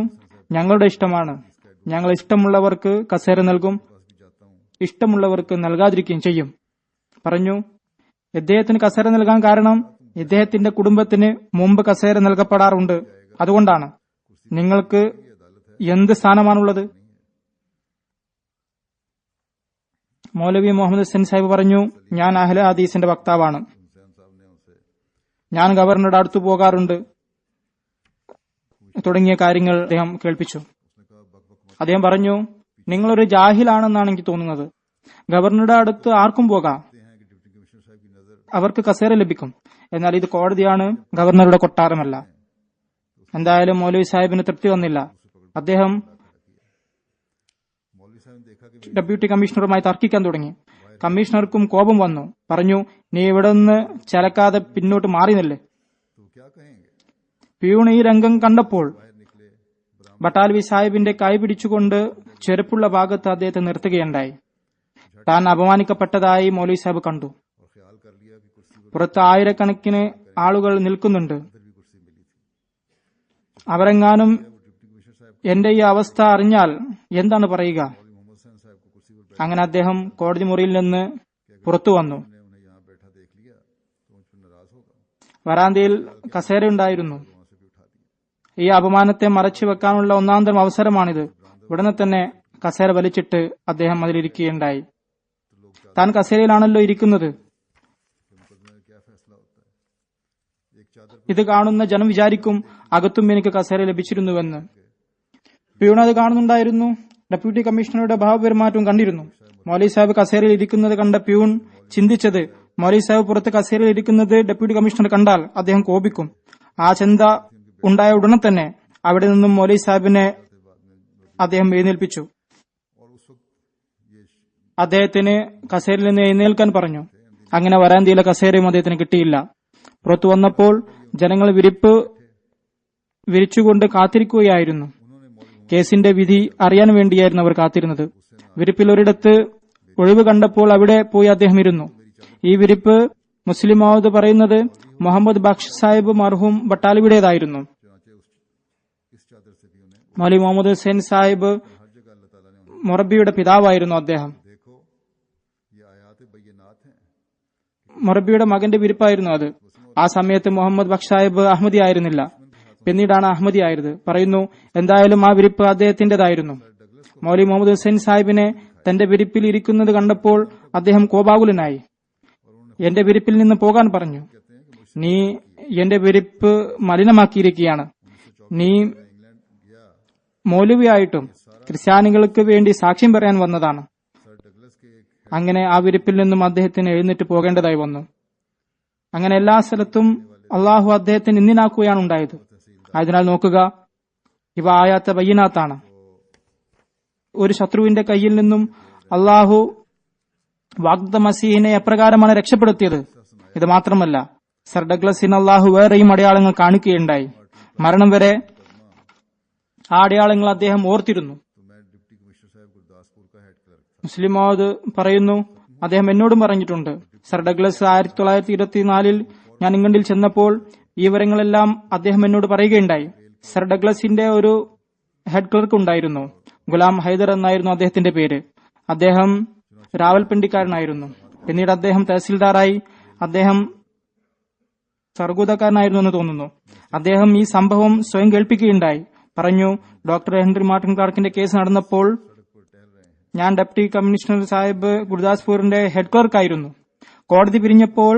ഞങ്ങളുടെ ഇഷ്ടമാണ്, ഞങ്ങൾ ഇഷ്ടമുള്ളവർക്ക് കസേര നൽകും, ഇഷ്ടമുള്ളവർക്ക് നൽകാതിരിക്കുകയും ചെയ്യും. പറഞ്ഞു, ഇദ്ദേഹത്തിന് കസേര നൽകാൻ കാരണം ഇദ്ദേഹത്തിന്റെ കുടുംബത്തിന് മുമ്പ് കസേര നൽകപ്പെടാറുണ്ട്, അതുകൊണ്ടാണ്. നിങ്ങൾക്ക് എന്ത് സ്ഥാനമാണുള്ളത്? മൗലവി മുഹമ്മദ് ഹുസൈൻ സാഹിബ് പറഞ്ഞു, ഞാൻ അഹ്ലെ ഹദീസിന്റെ വക്താവാണ്, हुसैन साहब ने उनसे ഞാൻ ഗവർണറുടെ അടുത്ത് പോകാറുണ്ട് തുടങ്ങിയ കാര്യങ്ങൾ അദ്ദേഹം കേൾപ്പിച്ചു. उसने कहा बक बक मत। അദ്ദേഹം പറഞ്ഞു, നിങ്ങളൊരു ജാഹിലാണെന്നാണ് എനിക്ക് തോന്നുന്നത്. ഗവർണറുടെ അടുത്ത് ആർക്കും പോകാം, कहते हैं कि डिप्टी कमिश्नर साहब की नजर അവർക്ക് കസേര ലഭിക്കും. എന്നാൽ ഇത് കോടതിയാണ്, ഗവർണറുടെ കൊട്ടാരമല്ല. എന്തായാലും മൗലവി സാഹിബിന് തൃപ്തി വന്നില്ല. അദ്ദേഹം मौलवी साहब ने देखा कि ഡെപ്യൂട്ടി കമ്മീഷണറുമായി തർക്കിക്കാൻ തുടങ്ങി. കമ്മീഷണർക്കും കോപം വന്നു. പറഞ്ഞു, നീ ഇവിടെ നിന്ന് ചലക്കാതെ പിന്നോട്ട് മാറി നില്ലേ. तो क्या कहेंगे। പിയൂൺ ഈ രംഗം കണ്ടപ്പോൾ बाहर निकले। ബട്ടാൽവി സാഹിബിന്റെ കൈ പിടിച്ചുകൊണ്ട് ചെരുപ്പുള്ള ഭാഗത്ത് അദ്ദേഹത്തെ നിർത്തുകയുണ്ടായി. താൻ അപമാനിക്കപ്പെട്ടതായി മൗലവി സാഹിബ് കണ്ടു. और ख्याल कर लिया कि कुर्सी पर പുറത്ത് ആയിരക്കണക്കിന് ആളുകൾ നിൽക്കുന്നുണ്ട്. अंदर भी कुर्सी मिली थी। അവരെങ്ങാനും वो डिप्टी कमिश्नर साहब എന്റെ ഈ അവസ്ഥ അറിഞ്ഞാൽ എന്താണ് പറയുക? मौलवी मोहम्मद हुसैन साहब को कुर्सी पर അങ്ങനെ അദ്ദേഹം കോടതി മുറിയിൽ നിന്ന് പുറത്തു വന്നു. बैठने उन्हें यहाँ बैठा देख लिया तो मुझ पर नाराज होगा। വരാന്തയിൽ കസേരയുണ്ടായിരുന്നു. वहां से भी उठा दिया। ഈ അപമാനത്തെ മറച്ചു വെക്കാനുള്ള ഒന്നാന്തരം അവസരമാണിത്. ഉടനെ തന്നെ കസേര വലിച്ചിട്ട് അദ്ദേഹം അതിലിരിക്കുകയുണ്ടായി. താൻ കസേരയിലാണല്ലോ ഇരിക്കുന്നത്. कि मुकदमे में क्या फैसला होता है। एक चादर ഇത് കാണുന്ന ജനം വിചാരിക്കും അകത്തും എനിക്ക് കസേര ലഭിച്ചിരുന്നുവെന്ന്. പിയൂൺ അത് കാണുന്നുണ്ടായിരുന്നു. ഡെപ്യൂട്ടി കമ്മീഷണറുടെ ഭാവപെരുമാറ്റവും കണ്ടിരുന്നു. മൗലവി സാഹിബ് കസേരയിൽ ഇരിക്കുന്നത് കണ്ട പിയൂൺ ചിന്തിച്ചത്, മൗലവി സാഹിബ് പുറത്ത് കസേരയിൽ ഇരിക്കുന്നത് ഡെപ്യൂട്ടി കമ്മീഷണർ കണ്ടാൽ അദ്ദേഹം കോപിക്കും. ആ ചിന്ത ഉണ്ടായ ഉടനെ തന്നെ അവിടെ നിന്നും മൗലവി സാഹിബിനെ അദ്ദേഹം എഴുന്നേൽപ്പിച്ചു. और उस वक्त ये അദ്ദേഹത്തിന് കസേരയിൽ നിന്ന് എഴുന്നേൽക്കാൻ പറഞ്ഞു. അങ്ങനെ വരാന്തയിലെ കസേരയും അദ്ദേഹത്തിന് കിട്ടിയില്ല. പുറത്തു വന്നപ്പോൾ ജനങ്ങൾ വിരിപ്പ് വിരിച്ചുകൊണ്ട് കാത്തിരിക്കുകയായിരുന്നു. കേസിന്റെ വിധി അറിയാൻ വേണ്ടിയായിരുന്നു അവർ കാത്തിരുന്നത്. വിരിപ്പിൽ ഒരിടത്ത് ഒഴിവ് കണ്ടപ്പോൾ അവിടെ പോയി അദ്ദേഹം ഇരുന്നു. ഈ വിരിപ്പ് മുസ്ലിം മൗദ് പറയുന്നത് മുഹമ്മദ് ബക്ഷ് സാഹിബ് മർഹൂം ബട്ടാലിയുടേതായിരുന്നു. चुनाचे इस चादर से भी उन्हें മൗലവി മുഹമ്മദ് ഹുസൈൻ സാഹിബ് हर जगह अल्लाह ताला ने മൊറബിയുടെ പിതാവായിരുന്നു അദ്ദേഹം. उन्हें देखो ये आयात बय्यनात हैं। മൊറബിയുടെ മകന്റെ വിരിപ്പായിരുന്നു അത്. ആ സമയത്ത് മുഹമ്മദ് ബക്ഷ് സാഹിബ് അഹമ്മദി ആയിരുന്നില്ല, പിന്നീടാണ് അഹമ്മദി ആയത്. പറയുന്നു, എന്തായാലും ആ വിരിപ്പ് അദ്ദേഹത്തിന്റേതായിരുന്നു. മൗലവി മുഹമ്മദ് ഹുസൈൻ സാഹിബിനെ തന്റെ വിരിപ്പിൽ ഇരിക്കുന്നത് കണ്ടപ്പോൾ അദ്ദേഹം കോപാകുലനായി. എന്റെ വിരിപ്പിൽ നിന്ന് പോകാൻ പറഞ്ഞു. നീ എന്റെ വിരിപ്പ് മലിനമാക്കിയിരിക്കുകയാണ്. നീ इंग्लैंड गया। മൗലവിയായിട്ടും ക്രിസ്ത്യാനികൾക്ക് വേണ്ടി സാക്ഷ്യം പറയാൻ വന്നതാണ്. सर डगलस के एक അങ്ങനെ ആ വിരിപ്പിൽ നിന്നും അദ്ദേഹത്തിന് എഴുന്നേറ്റ് പോകേണ്ടതായി വന്നു. അങ്ങനെ എല്ലാ സ്ഥലത്തും അള്ളാഹു അദ്ദേഹത്തിന് നിന്ദിനാക്കുകയാണ് ഉണ്ടായത്. അതിനാൽ നോക്കുക, ഇവ ആയാത്ത ബയ്യനാത്താണ്. ഒരു ശത്രുവിന്റെ കയ്യിൽ നിന്നും അള്ളാഹു വാഗ്ദത്ത മസീഹിനെ എപ്രകാരമാണ് രക്ഷപ്പെടുത്തിയത്. ഇത് മാത്രമല്ല, സർ ഡഗ്ലസിന് അള്ളാഹു വേറെയും അടയാളങ്ങൾ കാണിക്കുകയുണ്ടായി. മരണം വരെ ആ അടയാളങ്ങൾ അദ്ദേഹം ഓർത്തിരുന്നു. तो मैं डिप्टी कमिश्नर साहब गुरदासपुर का हेड മുസ്ലിം മൗദ് പറയുന്നു, അദ്ദേഹം എന്നോടും പറഞ്ഞിട്ടുണ്ട്. സർ ഡഗ്ലസ് 1924 ഞാൻ ഇംഗ്ലണ്ടിൽ ചെന്നപ്പോൾ ഈ വിവരങ്ങളെല്ലാം അദ്ദേഹം എന്നോട് പറയുകയുണ്ടായി. സർ ഡഗ്ലസിന്റെ ഒരു ഹെഡ് ക്ലർക്ക് ഉണ്ടായിരുന്നു. ഗുലാം ഹൈദർ എന്നായിരുന്നു അദ്ദേഹത്തിന്റെ പേര്. അദ്ദേഹം രാവൽപിണ്ടിക്കാരനായിരുന്നു. പിന്നീട് അദ്ദേഹം തഹസിൽദാറായി. അദ്ദേഹം സർഗൂതക്കാരനായിരുന്നു എന്ന് തോന്നുന്നു. അദ്ദേഹം ഈ സംഭവം സ്വയം കേൾപ്പിക്കുകയുണ്ടായി. പറഞ്ഞു, ഡോക്ടർ ഹെൻറി മാർട്ടിൻ ക്ലാർക്കിന്റെ കേസ് നടന്നപ്പോൾ ഞാൻ ഡെപ്യൂട്ടി കമ്മീഷണർ സാഹിബ് ഗുർദാസ്പൂരിന്റെ ഹെഡ് ക്ലർക്കായിരുന്നു. കോടതി പിരിഞ്ഞപ്പോൾ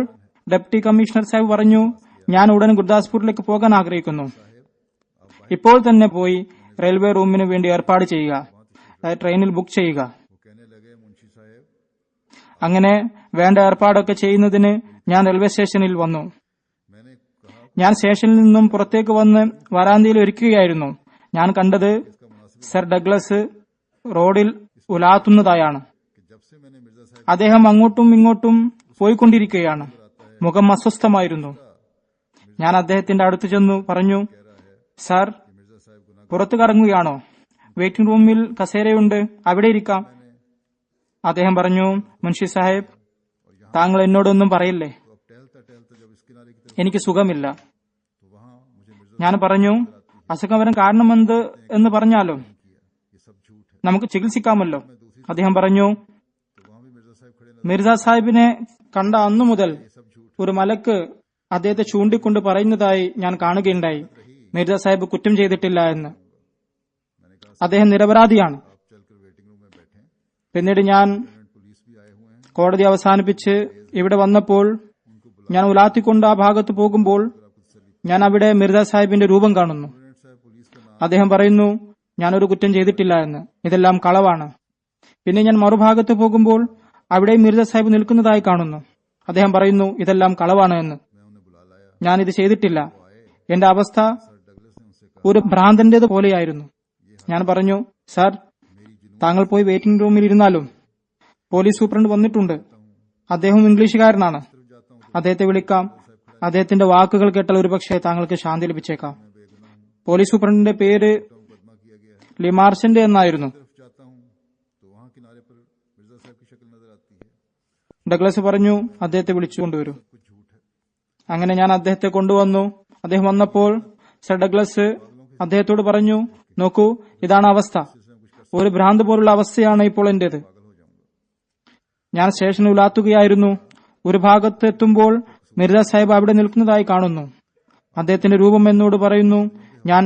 ഡെപ്യൂട്ടി കമ്മീഷണർ സാഹിബ് പറഞ്ഞു, ഞാൻ ഉടൻ ഗുർദാസ്പൂരിലേക്ക് പോകാൻ ആഗ്രഹിക്കുന്നു. ഇപ്പോൾ തന്നെ പോയി റെയിൽവേ റൂമിന് വേണ്ടി ഏർപ്പാട് ചെയ്യുക, ട്രെയിനിൽ ബുക്ക് ചെയ്യുക. അങ്ങനെ വേണ്ട ഏർപ്പാടൊക്കെ ചെയ്യുന്നതിന് ഞാൻ റെയിൽവേ സ്റ്റേഷനിൽ വന്നു. ഞാൻ സ്റ്റേഷനിൽ നിന്നും പുറത്തേക്ക് വന്ന് വരാന്തയിൽ ഒരുക്കുകയായിരുന്നു. ഞാൻ കണ്ടത് സർ ഡഗ്ലസ് റോഡിൽ ഉലാത്തുന്നതായാണ്. അദ്ദേഹം അങ്ങോട്ടും ഇങ്ങോട്ടും പോയിക്കൊണ്ടിരിക്കുകയാണ്. മുഖം അസ്വസ്ഥമായിരുന്നു. ഞാൻ അദ്ദേഹത്തിന്റെ അടുത്ത് ചെന്നു പറഞ്ഞു, സാർ പുറത്തു കറങ്ങുകയാണോ? വെയിറ്റിംഗ് റൂമിൽ കസേരയുണ്ട്, അവിടെ ഇരിക്കാം. അദ്ദേഹം പറഞ്ഞു, മുൻഷി സാഹിബ്, താങ്കൾ എന്നോടൊന്നും പറയില്ലേ, എനിക്ക് സുഖമില്ല. ഞാൻ പറഞ്ഞു, അസുഖം വരാൻ കാരണമെന്ത് എന്ന് പറഞ്ഞാലോ, നമുക്ക് ചികിത്സിക്കാമല്ലോ. അദ്ദേഹം പറഞ്ഞു, മിർസ സാഹിബിനെ കണ്ട അന്നു മുതൽ ഒരു മലക്ക് അദ്ദേഹത്തെ ചൂണ്ടിക്കൊണ്ട് പറയുന്നതായി ഞാൻ കാണുകയുണ്ടായി. മിർസ സാഹിബ് കുറ്റം ചെയ്തിട്ടില്ല എന്ന്. അദ്ദേഹം നിരപരാധിയാണ്. പിന്നീട് ഞാൻ കോടതി അവസാനിപ്പിച്ച് ഇവിടെ വന്നപ്പോൾ ഞാൻ ഉലാത്തിക്കൊണ്ട് ആ ഭാഗത്ത് പോകുമ്പോൾ ഞാൻ അവിടെ മിർസ സാഹിബിന്റെ രൂപം കാണുന്നു. അദ്ദേഹം പറയുന്നു, ഞാനൊരു കുറ്റം ചെയ്തിട്ടില്ല എന്ന്, ഇതെല്ലാം കളവാണ്. പിന്നെ ഞാൻ മറുഭാഗത്ത് പോകുമ്പോൾ അവിടെ മിർസ സാഹിബ് നിൽക്കുന്നതായി കാണുന്നു. അദ്ദേഹം പറയുന്നു, ഇതെല്ലാം കളവാണ് എന്ന്, ഞാനിത് ചെയ്തിട്ടില്ല. എന്റെ അവസ്ഥ ഒരു ഭ്രാന്തന്റേത് പോലെയായിരുന്നു. ഞാൻ പറഞ്ഞു, സാർ, താങ്കൾ പോയി വെയിറ്റിംഗ് റൂമിൽ ഇരുന്നാലും പോലീസ് സൂപ്രണ്ട് വന്നിട്ടുണ്ട്. അദ്ദേഹം ഇംഗ്ലീഷുകാരനാണ്. അദ്ദേഹത്തെ വിളിക്കാം. അദ്ദേഹത്തിന്റെ വാക്കുകൾ കേട്ടാൽ ഒരുപക്ഷെ താങ്കൾക്ക് ശാന്തി ലഭിച്ചേക്കാം. പോലീസ് സൂപ്രണ്ടിന്റെ പേര് ലിമാർച്ചന്റെ എന്നായിരുന്നു. ഡഗ്ലസ് പറഞ്ഞു, അദ്ദേഹത്തെ വിളിച്ചു കൊണ്ടുവരൂ. അങ്ങനെ ഞാൻ അദ്ദേഹത്തെ കൊണ്ടുവന്നു. അദ്ദേഹം വന്നപ്പോൾ സർ ഡഗ്ലസ് അദ്ദേഹത്തോട് പറഞ്ഞു, നോക്കൂ, ഇതാണ് അവസ്ഥ. ഒരു ഭ്രാന്ത് പോലുള്ള അവസ്ഥയാണ് ഇപ്പോൾ എന്റേത്. ഞാൻ സ്റ്റേഷനിൽ ഉലാത്തുകയായിരുന്നു. ഒരു ഭാഗത്ത് എത്തുമ്പോൾ മിർസ സാഹിബ് അവിടെ നിൽക്കുന്നതായി കാണുന്നു. അദ്ദേഹത്തിന്റെ രൂപം എന്നോട് പറയുന്നു, ഞാൻ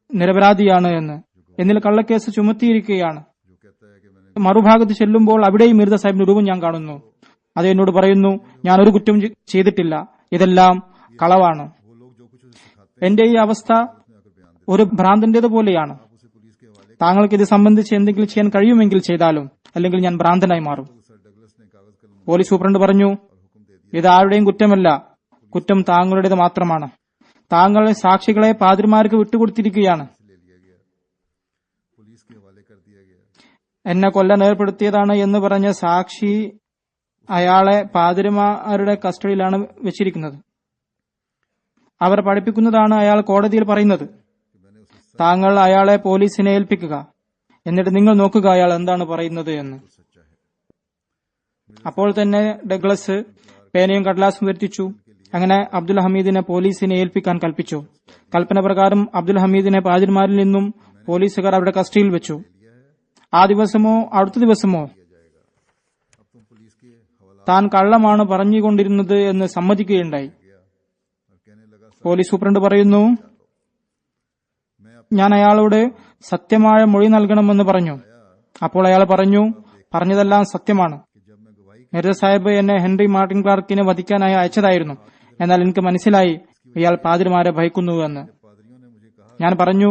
നിരപരാധിയാണ് എന്ന്, എന്നിൽ കള്ളക്കേസ് ചുമത്തിയിരിക്കുകയാണ്. മറുഭാഗത്ത് ചെല്ലുമ്പോൾ അവിടെയും മിർസ സാഹിബിന്റെ രൂപം ഞാൻ കാണുന്നു. അത് എന്നോട് പറയുന്നു, ഞാൻ ഒരു കുറ്റം ചെയ്തിട്ടില്ല, ഇതെല്ലാം കളവാണ്. എന്റെ ഈ അവസ്ഥ ഒരു ഭ്രാന്തന്റേത് പോലെയാണ്. താങ്കൾക്ക് ഇത് സംബന്ധിച്ച് എന്തെങ്കിലും ചെയ്യാൻ കഴിയുമെങ്കിൽ ചെയ്താലും, അല്ലെങ്കിൽ ഞാൻ ഭ്രാന്തനായി മാറും. പോലീസ് സൂപ്രണ്ട് പറഞ്ഞു, ഇത് ആരുടെയും കുറ്റമല്ല, കുറ്റം താങ്കളുടേത് മാത്രമാണ്. താങ്കൾ സാക്ഷികളെ പാതിരിമാർക്ക് വിട്ടുകൊടുത്തിരിക്കുകയാണ്. എന്നെ കൊല്ലാൻ ഏർപ്പെടുത്തിയതാണ് എന്ന് പറഞ്ഞ സാക്ഷി അയാളെ പാതിരിമാരുടെ കസ്റ്റഡിയിലാണ് വെച്ചിരിക്കുന്നത്. അവർ പഠിപ്പിക്കുന്നതാണ് അയാൾ കോടതിയിൽ പറയുന്നത്. താങ്കൾ അയാളെ പോലീസിനെ ഏൽപ്പിക്കുക, എന്നിട്ട് നിങ്ങൾ നോക്കുക അയാൾ എന്താണ് പറയുന്നത് എന്ന്. അപ്പോൾ തന്നെ ഡഗ്ലസ് പേനയും കടലാസും വരുത്തിച്ചു. അങ്ങനെ അബ്ദുൽ ഹമീദിനെ പോലീസിനെ ഏൽപ്പിക്കാൻ കൽപ്പിച്ചു. കൽപ്പന പ്രകാരം അബ്ദുൽ ഹമീദിനെ പാതിരിമാരിൽ നിന്നും പോലീസുകാർ അവിടെ കസ്റ്റഡിയിൽ വെച്ചു. ആ ദിവസമോ അടുത്ത ദിവസമോ താൻ കള്ളമാണ് പറഞ്ഞുകൊണ്ടിരുന്നത് എന്ന് സമ്മതിക്കുകയുണ്ടായി. പോലീസ് സൂപ്രണ്ട് പറയുന്നു, ഞാൻ അയാളോട് സത്യമായ മൊഴി നൽകണമെന്ന് പറഞ്ഞു. അപ്പോൾ അയാൾ പറഞ്ഞു, പറഞ്ഞതെല്ലാം സത്യമാണ്. മിർസ സാഹിബ് എന്നെ ഹെൻറി മാർട്ടിൻ ക്ലാർക്കിനെ വധിക്കാനായി അയച്ചതായിരുന്നു. എന്നാൽ എനിക്ക് മനസ്സിലായി ഇയാൾ പാതിരിമാരെ ഭയക്കുന്നുവെന്ന്. ഞാൻ പറഞ്ഞു,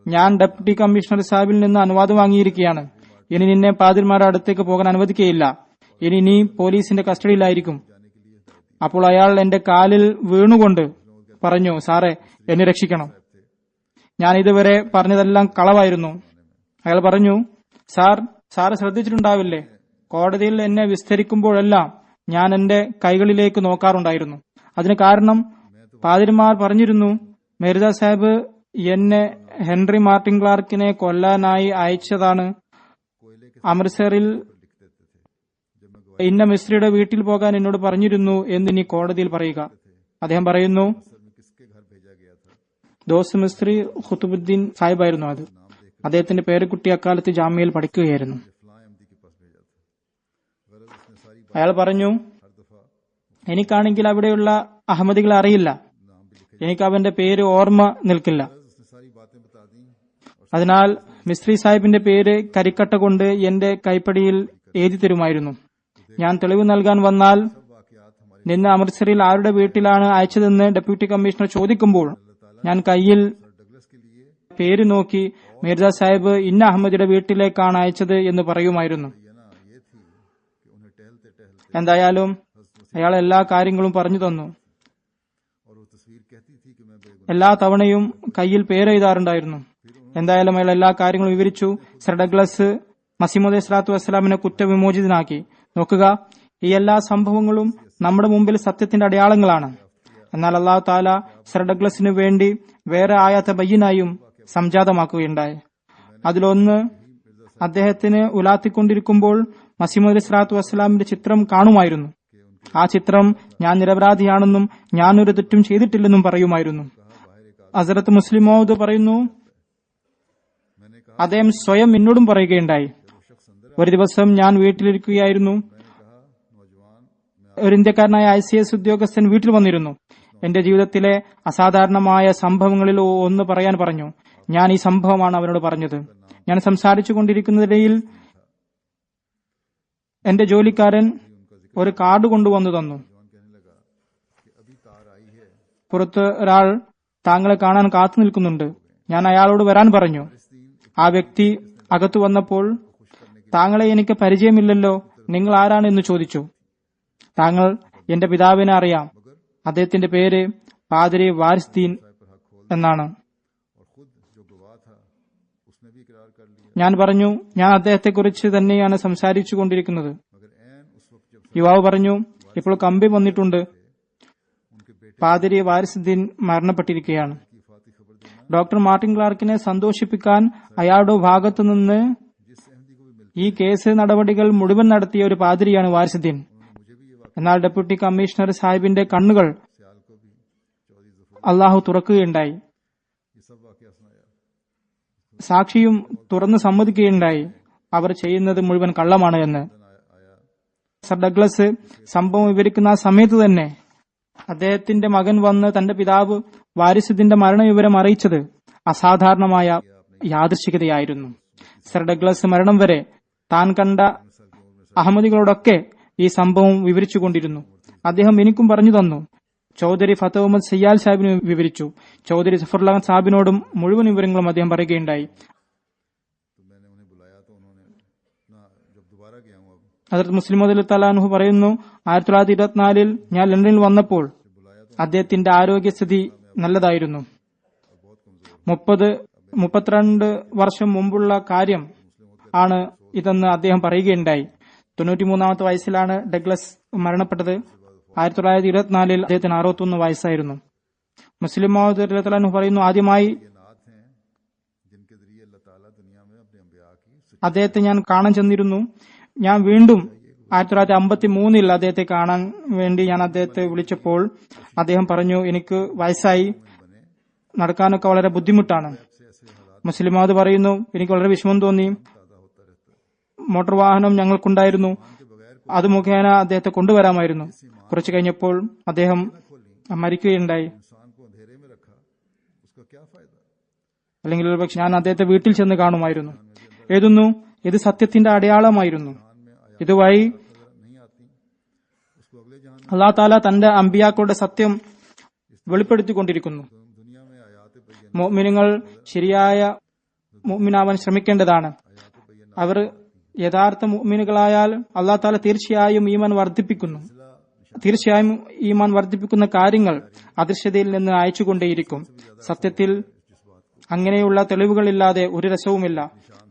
ഞാൻ ഡെപ്യൂട്ടി കമ്മീഷണർ സാഹിബിൽ നിന്ന് അനുവാദം വാങ്ങിയിരിക്കുകയാണ്. ഇനി നിന്നെ പാതിരിമാരുടെ അടുത്തേക്ക് പോകാൻ അനുവദിക്കുകയില്ല. ഇനി നീ പോലീസിന്റെ കസ്റ്റഡിയിലായിരിക്കും. അപ്പോൾ അയാൾ എന്റെ കാലിൽ വീണുകൊണ്ട് പറഞ്ഞു, സാറേ, എന്നെ രക്ഷിക്കണം. ഞാൻ ഇതുവരെ പറഞ്ഞതെല്ലാം കളവായിരുന്നു. അയാൾ പറഞ്ഞു, സാറ് ശ്രദ്ധിച്ചിട്ടുണ്ടാവില്ലേ, കോടതിയിൽ എന്നെ വിസ്തരിക്കുമ്പോഴെല്ലാം ഞാൻ എന്റെ കൈകളിലേക്ക് നോക്കാറുണ്ടായിരുന്നു. അതിന് കാരണം പാതിരിമാർ പറഞ്ഞിരുന്നു, മിർസ സാഹിബ് എന്നെ ഹെൻറി മാർട്ടിൻ ക്ലാർക്കിനെ കൊല്ലാനായി അയച്ചതാണ്. അമൃത്സറിൽ ഇന്ന മിസ്രിയുടെ വീട്ടിൽ പോകാൻ എന്നോട് പറഞ്ഞിരുന്നു എന്ന് നീ കോടതിയിൽ പറയുക. അദ്ദേഹം പറയുന്നു, ദോസ് മിസ്രി ഖുതുബുദ്ദീൻ സാഹിബായിരുന്നു അത്. അദ്ദേഹത്തിന്റെ പേരക്കുട്ടി അക്കാലത്ത് ജാമ്യയിൽ പഠിക്കുകയായിരുന്നു. അയാൾ പറഞ്ഞു, എനിക്കാണെങ്കിൽ അവിടെയുള്ള അഹമ്മദികളെ അറിയില്ല, എനിക്ക് അവന്റെ പേര് ഓർമ്മ നിൽക്കില്ല. അതിനാൽ മിസ്രി സാഹിബിന്റെ പേര് കരിക്കട്ട കൊണ്ട് എന്റെ കൈപ്പടിയിൽ എഴുതി തരുമായിരുന്നു. ഞാൻ തെളിവ് നൽകാൻ വന്നാൽ നിന്ന് അമൃത്സറിൽ ആരുടെ വീട്ടിലാണ് അയച്ചതെന്ന് ഡെപ്യൂട്ടി കമ്മീഷണർ ചോദിക്കുമ്പോൾ ഞാൻ കയ്യിൽ പേര് നോക്കി മിർജ സാഹിബ് ഇന്ന അഹമ്മദിയുടെ വീട്ടിലേക്കാണ് അയച്ചത് എന്ന് പറയുമായിരുന്നു. എന്തായാലും അയാൾ എല്ലാ കാര്യങ്ങളും പറഞ്ഞു തന്നു. എല്ലാ തവണയും കയ്യിൽ പേരെഴുതാറുണ്ടായിരുന്നു. എന്തായാലും അയാൾ എല്ലാ കാര്യങ്ങളും വിവരിച്ചു. സർ ഡഗ്ലസ് മസീമോദ് സ്വലാത്തു വസ്സലാമിനെ കുറ്റവിമോചിതനാക്കി. നോക്കുക, ഈ എല്ലാ സംഭവങ്ങളും നമ്മുടെ മുമ്പിൽ സത്യത്തിന്റെ അടയാളങ്ങളാണ്. എന്നാൽ അള്ളാഹു താല സർ ഡഗ്ലസിനു വേണ്ടി വേറെ ആയാത്ത ബയ്യനായും സംജാതമാക്കുകയുണ്ടായി. അതിലൊന്ന്, അദ്ദേഹത്തിന് ഉലാത്തിക്കൊണ്ടിരിക്കുമ്പോൾ മസീമോദ് സ്വലാത്തു വസ്സലാമിന്റെ ചിത്രം കാണുമായിരുന്നു. ആ ചിത്രം ഞാൻ നിരപരാധിയാണെന്നും ഞാനൊരു തെറ്റും ചെയ്തിട്ടില്ലെന്നും പറയുമായിരുന്നു. ഹസ്രത്ത് മുസ്ലിം മൗദ് പറയുന്നു, അദ്ദേഹം സ്വയം എന്നോടും പറയുകയുണ്ടായി. ഒരു ദിവസം ഞാൻ വീട്ടിലിരിക്കുകയായിരുന്നു. ഒരു ഇന്ത്യക്കാരനായ ICS ഉദ്യോഗസ്ഥൻ വീട്ടിൽ വന്നിരുന്നു. എന്റെ ജീവിതത്തിലെ അസാധാരണമായ സംഭവങ്ങളിൽ ഒന്ന് പറയാൻ പറഞ്ഞു. ഞാൻ ഈ സംഭവമാണ് അവനോട് പറഞ്ഞത്. ഞാൻ സംസാരിച്ചു കൊണ്ടിരിക്കുന്നതിനിടയിൽ എന്റെ ജോലിക്കാരൻ ഒരു കാർഡ് കൊണ്ടുവന്നു തന്നു. പുറത്ത് ഒരാൾ താങ്കളെ കാണാൻ കാത്തു നിൽക്കുന്നുണ്ട്. ഞാൻ അയാളോട് വരാൻ പറഞ്ഞു. ആ വ്യക്തി അകത്തു വന്നപ്പോൾ, താങ്കളെ എനിക്ക് പരിചയമില്ലല്ലോ, നിങ്ങൾ ആരാണ് എന്ന് ചോദിച്ചു. താങ്കൾ എന്റെ പിതാവിനെ അറിയാം, അദ്ദേഹത്തിന്റെ പേര് പാദ്രി വാരിസ്ദീൻ എന്നാണ്. ഞാൻ പറഞ്ഞു, ഞാൻ അദ്ദേഹത്തെക്കുറിച്ച് തന്നെയാണ് സംസാരിച്ചു കൊണ്ടിരിക്കുന്നത്. യുവാവ് പറഞ്ഞു, ഇപ്പോൾ കമ്പി വന്നിട്ടുണ്ട്, പാദ്രി വാരിസ്ദീൻ മരണപ്പെട്ടിരിക്കുകയാണ്. ഡോക്ടർ മാർട്ടിൻ ക്ലാർക്കിനെ സന്തോഷിപ്പിക്കാൻ അയാളുടെ ഭാഗത്തുനിന്ന് ഈ കേസ് നടപടികൾ മുഴുവൻ നടത്തിയ ഒരു പാദ്രിയാണ് വാരിസ്ദീൻ. എന്നാൽ ഡെപ്യൂട്ടി കമ്മീഷണർ സാഹിബിന്റെ കണ്ണുകൾ അള്ളാഹു തുറക്കുകയുണ്ടായി. സാക്ഷിയും തുറന്ന് സമ്മതിക്കുകയുണ്ടായി അവർ ചെയ്യുന്നത് മുഴുവൻ കള്ളമാണ് എന്ന്. സർ ഡഗ്ലസ് സംഭവം വിവരിക്കുന്ന ആ സമയത്ത് തന്നെ അദ്ദേഹത്തിന്റെ മകൻ വന്ന് തന്റെ പിതാവ് വാരിസുദ്ദീന്റെ മരണവിവരം അറിയിച്ചത് അസാധാരണമായ യാദൃശ്ചികതയായിരുന്നു. സർ ഡഗ്ലസ് മരണം വരെ താൻ കണ്ട അഹമ്മദികളോടൊക്കെ ഈ സംഭവം വിവരിച്ചുകൊണ്ടിരുന്നു. അദ്ദേഹം എനിക്കും പറഞ്ഞു തന്നു. ചൌധരി ഫത്ത് മുഹമ്മദ് സയ്യാൽ സാഹിബിന് വിവരിച്ചു. ചൌധരി സഫറുല്ലാ സാഹിബിനോടും മുഴുവൻ വിവരങ്ങളും അദ്ദേഹം പറയുകയുണ്ടായി. ഹദ്റത്ത് മുസ്ലിം മൗഊദ് റളിയല്ലാഹു പറയുന്നു, 1924 ഞാൻ ലണ്ടനിൽ വന്നപ്പോൾ അദ്ദേഹത്തിന്റെ ആരോഗ്യസ്ഥിതി നല്ലതായിരുന്നു. 32 വർഷം മുമ്പുള്ള കാര്യം ആണ് ഇതെന്ന് അദ്ദേഹം പറയുകയുണ്ടായി. 93 വയസ്സിലാണ് ഡഗ്ലസ് മരണപ്പെട്ടത്. 1924 അദ്ദേഹത്തിന് 61 വയസ്സായിരുന്നു. മുസ്ലിം മൗഊദ് റളിയല്ലാഹു പറയുന്നു, ആദ്യമായി അദ്ദേഹത്തെ ഞാൻ കാണാൻ ചെന്നിരുന്നു. ഞാൻ വീണ്ടും 1953 അദ്ദേഹത്തെ കാണാൻ വേണ്ടി ഞാൻ അദ്ദേഹത്തെ വിളിച്ചപ്പോൾ അദ്ദേഹം പറഞ്ഞു, എനിക്ക് വയസ്സായി, നടക്കാനൊക്കെ വളരെ ബുദ്ധിമുട്ടാണ്. മുസ്ലിം മൗഊദ് പറയുന്നു, എനിക്ക് വളരെ വിഷമം തോന്നി. മോട്ടോർ വാഹനം ഞങ്ങൾക്കുണ്ടായിരുന്നു, അത് മുഖേന അദ്ദേഹത്തെ കൊണ്ടുവരാമായിരുന്നു. കുറച്ചു കഴിഞ്ഞപ്പോൾ അദ്ദേഹം മരിക്കുകയുണ്ടായി. അല്ലെങ്കിൽ ഒരുപക്ഷെ ഞാൻ അദ്ദേഹത്തെ വീട്ടിൽ ചെന്ന് കാണുമായിരുന്നു. എഴുതുന്നു, ഇത് സത്യത്തിന്റെ അടയാളമായിരുന്നു. ഇതുവഴി അല്ലാഹു തആല തന്റെ അമ്പിയാക്കളുടെ സത്യം വെളിപ്പെടുത്തിക്കൊണ്ടിരിക്കുന്നു. മുഅ്മിനുകൾ ശരിയായ മുഅ്മിനാവാൻ ശ്രമിക്കേണ്ടതാണ്. അവർ യഥാർത്ഥ മുഅ്മിനുകളായാൽ അല്ലാഹു തആല തീർച്ചയായും ഈമാൻ വർദ്ധിപ്പിക്കുന്നു. തീർച്ചയായും ഈമാൻ വർദ്ധിപ്പിക്കുന്ന കാര്യങ്ങൾ അദൃശ്യതയിൽ നിന്ന് അയച്ചുകൊണ്ടേയിരിക്കും. സത്യത്തിൽ അങ്ങനെയുള്ള തെളിവുകളില്ലാതെ ഒരു രസവുമില്ല.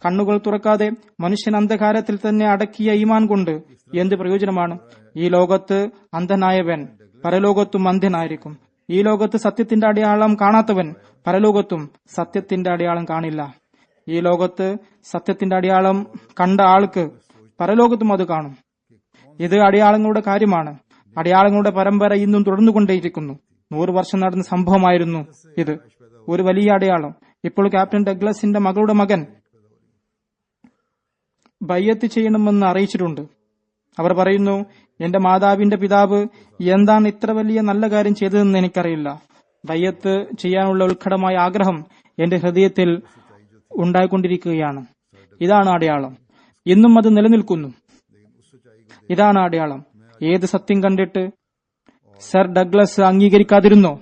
കണ്ണുകൾ തുറക്കാതെ മനുഷ്യൻ അന്ധകാരത്തിൽ തന്നെ അടക്കിയ ഈമാൻ കൊണ്ട് എന്ത് പ്രയോജനമാണ്? ഈ ലോകത്ത് അന്ധനായവൻ പരലോകത്തും അന്ധനായിരിക്കും. ഈ ലോകത്ത് സത്യത്തിന്റെ അടയാളം കാണാത്തവൻ പരലോകത്തും സത്യത്തിന്റെ അടയാളം കാണില്ല. ഈ ലോകത്ത് സത്യത്തിന്റെ അടയാളം കണ്ട ആൾക്ക് പരലോകത്തും അത് കാണും. ഇത് അടയാളങ്ങളുടെ കാര്യമാണ്. അടയാളങ്ങളുടെ പരമ്പര ഇന്നും തുടർന്നുകൊണ്ടേയിരിക്കുന്നു. 100 വർഷം നടന്ന സംഭവമായിരുന്നു ഇത്. ഒരു വലിയ അടയാളം. ഇപ്പോൾ ക്യാപ്റ്റൻ ഡഗ്ലസിന്റെ മകളുടെ മകൻ ബയ്യത്ത് ചെയ്യണമെന്ന് അറിയിച്ചിട്ടുണ്ട്. അവർ പറയുന്നു, എന്റെ മാതാവിന്റെ പിതാവ് എന്താണ് ഇത്ര വലിയ നല്ല കാര്യം ചെയ്തതെന്ന് എനിക്കറിയില്ല. ബയ്യത്ത് ചെയ്യാനുള്ള ഉത്കടമായ ആഗ്രഹം എന്റെ ഹൃദയത്തിൽ ഉണ്ടായിക്കൊണ്ടിരിക്കുകയാണ്. ഇതാണ് അടയാളം. ഇന്നും അത് നിലനിൽക്കുന്നു. ഇതാണ് അടയാളം. ഏത് സത്യം കണ്ടിട്ട് സർ ഡഗ്ലസ് അംഗീകരിക്കാതിരുന്നോ,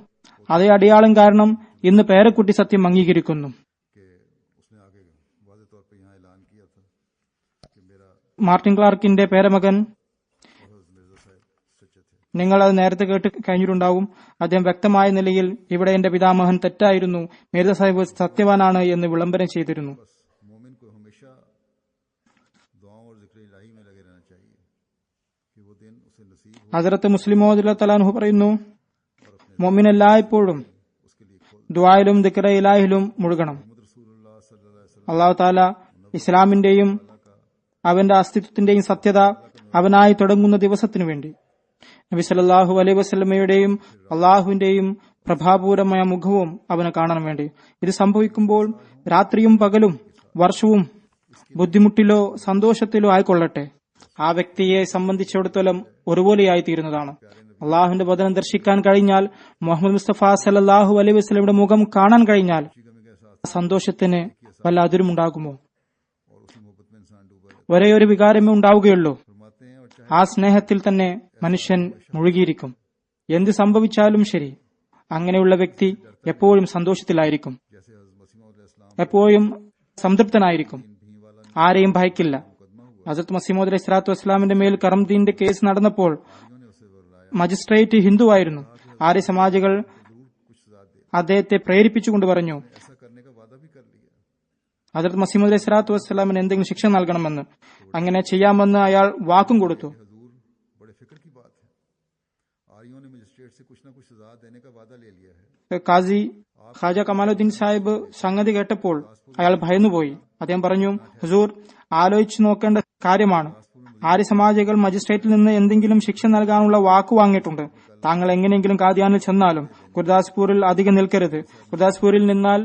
അതേ അടയാളം കാരണം ഇന്ന് പേരക്കുട്ടി സത്യം അംഗീകരിക്കുന്നു. മാർട്ടിൻ ക്ലാർക്കിന്റെ പേരമകൻ, നിങ്ങൾ അത് നേരത്തെ കേട്ട് കഴിഞ്ഞിട്ടുണ്ടാവും. അദ്ദേഹം വ്യക്തമായ നിലയിൽ ഇവിടെ എന്റെ പിതാമഹൻ തെറ്റായിരുന്നു, മിർസ സാഹിബ് സത്യവാനാണ് എന്ന് വിളംബരം ചെയ്തിരുന്നു. ഹസ്രത്ത് മുസ്ലിം തലാൻഹു പറയുന്നു, മോമിൻ എല്ലായ്പ്പോഴും ദുആയിലും ദിക്റ ഇലാഹിലും മുഴുകണം. അല്ലാഹു തആല ഇസ്ലാമിന്റെയും അവന്റെ അസ്തിത്വത്തിന്റെയും സത്യത അവനായി തുടങ്ങുന്ന ദിവസത്തിനു വേണ്ടി നബി സല്ലല്ലാഹു അലൈഹി വസല്ലമയുടെയും അള്ളാഹുവിന്റെയും പ്രഭാപൂരമായ മുഖവും അവന് കാണാൻ വേണ്ടി. ഇത് സംഭവിക്കുമ്പോൾ രാത്രിയും പകലും വർഷവും ബുദ്ധിമുട്ടിലോ സന്തോഷത്തിലോ ആയിക്കൊള്ളട്ടെ, ആ വ്യക്തിയെ സംബന്ധിച്ചിടത്തോളം ഒരുപോലെയായി തീരുന്നതാണ്. അള്ളാഹുവിന്റെ വചനം ദർശിക്കാൻ കഴിഞ്ഞാൽ, മുഹമ്മദ് മുസ്തഫ സല്ലല്ലാഹു അലൈഹി വസല്ലമയുടെ മുഖം കാണാൻ കഴിഞ്ഞാൽ സന്തോഷത്തിന് വല്ല അതിരുമുണ്ടാകുമോ? ഒരേ ഒരു വികാരമേ ഉണ്ടാവുകയുള്ളൂ. ആ സ്നേഹത്തിൽ തന്നെ മനുഷ്യൻ മുഴുകിയിരിക്കും. എന്ത് സംഭവിച്ചാലും ശരി, അങ്ങനെയുള്ള വ്യക്തി എപ്പോഴും സന്തോഷത്തിലായിരിക്കും, എപ്പോഴും സംതൃപ്തനായിരിക്കും, ആരെയും ഭയക്കില്ല. ഹസ്രത്ത് മസീമോദ് അലൈഹി സ്വലാത്തു വസ്സലാമിന്റെ മേൽ കറംദീന്റെ കേസ് നടന്നപ്പോൾ മജിസ്ട്രേറ്റ് ഹിന്ദുവായിരുന്നു. ആര്യ സമാജികൾ അദ്ദേഹത്തെ പ്രേരിപ്പിച്ചുകൊണ്ട് പറഞ്ഞു, ഹസ്രത്ത് മസീമോദ് അലൈഹി സ്വലാത്തു വസ്സലാമിന് എന്തെങ്കിലും ശിക്ഷ നൽകണമെന്ന്. അങ്ങനെ ചെയ്യാമെന്ന് അയാൾ വാക്കും കൊടുത്തു. ഖാസി ഖാജ കമാലുദ്ദീൻ സാഹിബ് സംഗതി കേട്ടപ്പോൾ അയാൾ ഭയന്നുപോയി. അദ്ദേഹം പറഞ്ഞു, ഹുസൂർ, ആലോചിച്ചു നോക്കേണ്ട കാര്യമാണ്. ആര്യ സമാജികൾ മജിസ്ട്രേറ്റിൽ നിന്ന് എന്തെങ്കിലും ശിക്ഷ നൽകാനുള്ള വാക്ക് വാങ്ങിയിട്ടുണ്ട്. താങ്കൾ എങ്ങനെയെങ്കിലും കാദിയാനിൽ ചെന്നാലും ഗുർദാസ്പൂരിൽ അധികം നിൽക്കരുത്. ഗുർദാസ്പൂരിൽ നിന്നാൽ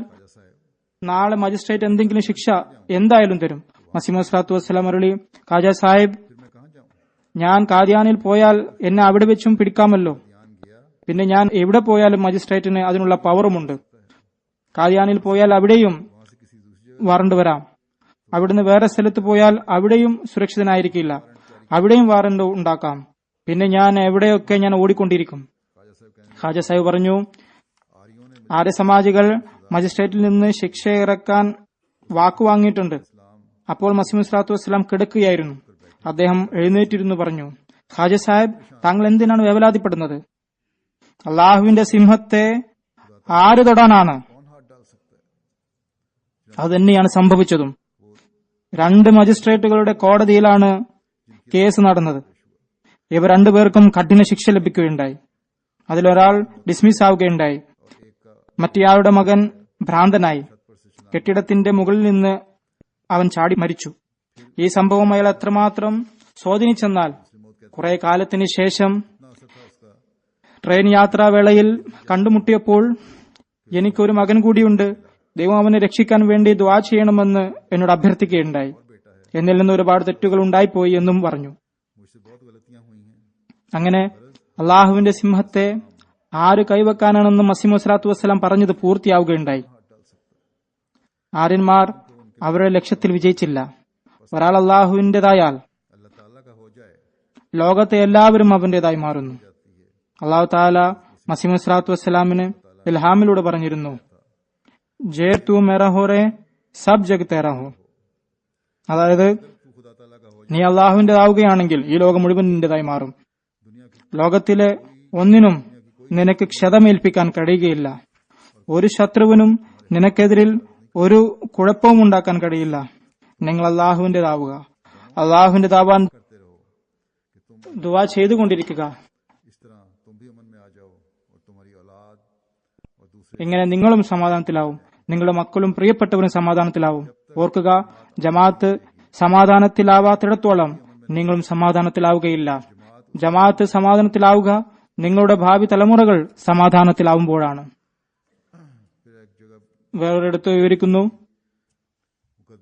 നാളെ മജിസ്ട്രേറ്റ് എന്തെങ്കിലും ശിക്ഷ എന്തായാലും തരും. മസീമ സ്വലാത്തു വസ്സലാം അരുളി, ഖാജ സാഹിബ്, ഞാൻ കാദിയാനിൽ പോയാൽ എന്നെ അവിടെ വെച്ചും പിടിക്കാമല്ലോ. പിന്നെ ഞാൻ എവിടെ പോയാലും മജിസ്ട്രേറ്റിന് അതിനുള്ള പവറുമുണ്ട്. കാദിയാനിൽ പോയാൽ അവിടെയും വാറണ്ട് വരാം. അവിടുന്ന് വേറെ സ്ഥലത്ത് പോയാൽ അവിടെയും സുരക്ഷിതനായിരിക്കില്ല, അവിടെയും വാറണ്ട് ഉണ്ടാക്കാം. പിന്നെ ഞാൻ എവിടെയൊക്കെ ഞാൻ ഓടിക്കൊണ്ടിരിക്കും. ഖാജ സാഹിബ് പറഞ്ഞു, ആര്യ സമാജികൾ മജിസ്ട്രേറ്റിൽ നിന്ന് ശിക്ഷ ഇറക്കാൻ വാക്കു വാങ്ങിയിട്ടുണ്ട്. അപ്പോൾ മസീമു സ്വലാത്തു വസ്സലാം കിടക്കുകയായിരുന്നു. അദ്ദേഹം എഴുന്നേറ്റിരുന്നു പറഞ്ഞു, ഖാജ സാഹിബ്, താങ്കൾ എന്തിനാണ് വേവലാതിപ്പെടുന്നത്? അള്ളാഹുവിന്റെ സിംഹത്തെ ആര് തൊടാനാണ്? അത് തന്നെയാണ് സംഭവിച്ചതും. 2 മജിസ്ട്രേറ്റുകളുടെ കോടതിയിലാണ് കേസ് നടന്നത്. ഇവർ 2 പേർക്കും കഠിന ശിക്ഷ ലഭിക്കുകയുണ്ടായി. അതിലൊരാൾ ഡിസ്മിസ് ആവുകയുണ്ടായി. മറ്റേയാളുടെ മകൻ ഭ്രാന്തനായി കെട്ടിടത്തിന്റെ മുകളിൽ നിന്ന് അവൻ ചാടി മരിച്ചു. ഈ സംഭവം അയാൾ എത്രമാത്രം സ്വാധീനിച്ചെന്നാൽ, കുറെ കാലത്തിന് ശേഷം ട്രെയിൻ യാത്രാവേളയിൽ കണ്ടുമുട്ടിയപ്പോൾ, എനിക്കൊരു മകൻ കൂടിയുണ്ട്, ദൈവം അവനെ രക്ഷിക്കാൻ വേണ്ടി ദുആ ചെയ്യണമെന്ന് എന്നോട് അഭ്യർത്ഥിക്കുകയുണ്ടായി. എന്നിൽ നിന്ന് ഒരുപാട് തെറ്റുകൾ ഉണ്ടായിപ്പോയി എന്നും പറഞ്ഞു. അങ്ങനെ അള്ളാഹുവിന്റെ സിംഹത്തെ ആര് കൈവെക്കാനാണെന്ന് മസീമു സ്വലാത്തു വസ്സലാം പറഞ്ഞത് പൂർത്തിയാവുകയുണ്ടായി. ആര്യന്മാർ അവരുടെ ലക്ഷ്യത്തിൽ വിജയിച്ചില്ല. ഒരാൾ അള്ളാഹുവിന്റേതായാൽ ലോകത്തെ എല്ലാവരും അവന്റേതായി മാറുന്നു. അള്ളാഹു താല മസീമു സ്വലാത്തു വസ്സലാമിന് ഇൽഹാമിലൂടെ പറഞ്ഞിരുന്നു, ജേ തൂ മേരാ ഹോ റേ സബ് ജഗ് തേരാ ഹോ. അതായത്, നീ അള്ളാഹുവിന്റേതാവുകയാണെങ്കിൽ ഈ ലോകം മുഴുവൻ നിന്റേതായി മാറും. ലോകത്തിലെ ഒന്നിനും നിനക്ക് ക്ഷതമേൽപ്പിക്കാൻ കഴിയുകയില്ല. ഒരു ശത്രുവിനും നിനക്കെതിരിൽ ഒരു കുഴപ്പവും ഉണ്ടാക്കാൻ കഴിയില്ല. നിങ്ങൾ അള്ളാഹുവിന്റേതാവുക. അള്ളാഹുവിന്റേതാവാൻ ദുആ ചെയ്തുകൊണ്ടിരിക്കുക. ഇങ്ങനെ നിങ്ങളും സമാധാനത്തിലാവും, നിങ്ങളുടെ മക്കളും പ്രിയപ്പെട്ടവരും സമാധാനത്തിലാവും. ഓർക്കുക, ജമാഅത്ത് സമാധാനത്തിലാവാത്തിടത്തോളം നിങ്ങളും സമാധാനത്തിലാവുകയില്ല. ജമാഅത്ത് സമാധാനത്തിലാവുക നിങ്ങളുടെ ഭാവി തലമുറകൾ സമാധാനത്തിലാവുമ്പോഴാണ്. വേറൊരിടത്ത് വിവരിക്കുന്നു,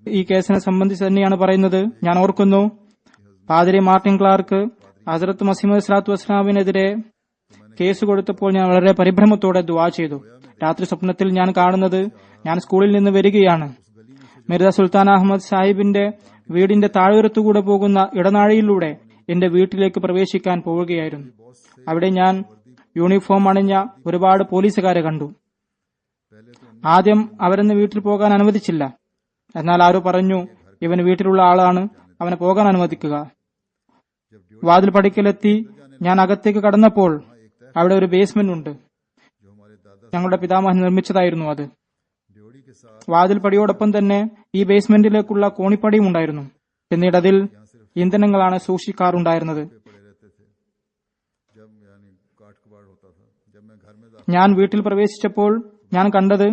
ഈ കേസിനെ സംബന്ധിച്ച് തന്നെയാണ് പറയുന്നത്. ഞാൻ ഓർക്കുന്നു, പാതിരി മാർട്ടിൻ ക്ലാർക്ക് ഹസ്രത്ത് മസീഹ് സ്വലാത്തു വസ്സലാമിനെതിരെ കേസ് കൊടുത്തപ്പോൾ ഞാൻ വളരെ പരിഭ്രമത്തോടെ ദുആ ചെയ്തു. രാത്രി സ്വപ്നത്തിൽ ഞാൻ കാണുന്നത്, ഞാൻ സ്കൂളിൽ നിന്ന് വരികയാണ്. മിർസ സുൽത്താൻ അഹമ്മദ് സാഹിബിന്റെ വീടിന്റെ താഴ്വരത്തുകൂടെ പോകുന്ന ഇടനാഴിയിലൂടെ എന്റെ വീട്ടിലേക്ക് പ്രവേശിക്കാൻ പോവുകയായിരുന്നു. അവിടെ ഞാൻ യൂണിഫോം അണിഞ്ഞ ഒരുപാട് പോലീസുകാരെ കണ്ടു. ആദ്യം അവരെന്ന് വീട്ടിൽ പോകാൻ അനുവദിച്ചില്ല. എന്നാൽ ആരോ പറഞ്ഞു, ഇവൻ വീട്ടിലുള്ള ആളാണ്, അവനെ പോകാൻ അനുവദിക്കുക. വാതിൽ പടിക്കലെത്തി ഞാൻ അകത്തേക്ക് കടന്നപ്പോൾ അവിടെ ഒരു ബേസ്മെന്റ് ഉണ്ട്. ഞങ്ങളുടെ പിതാമഹൻ നിർമ്മിച്ചതായിരുന്നു അത്. വാതിൽ പടിയോടൊപ്പം തന്നെ ഈ ബേസ്മെന്റിലേക്കുള്ള കോണിപ്പടിയും ഉണ്ടായിരുന്നു. പിന്നീട് അതിൽ ഇന്ധനങ്ങളാണ് സൂക്ഷിക്കാറുണ്ടായിരുന്നത്. ഞാൻ വീട്ടിൽ പ്രവേശിച്ചപ്പോൾ ഞാൻ കണ്ടത്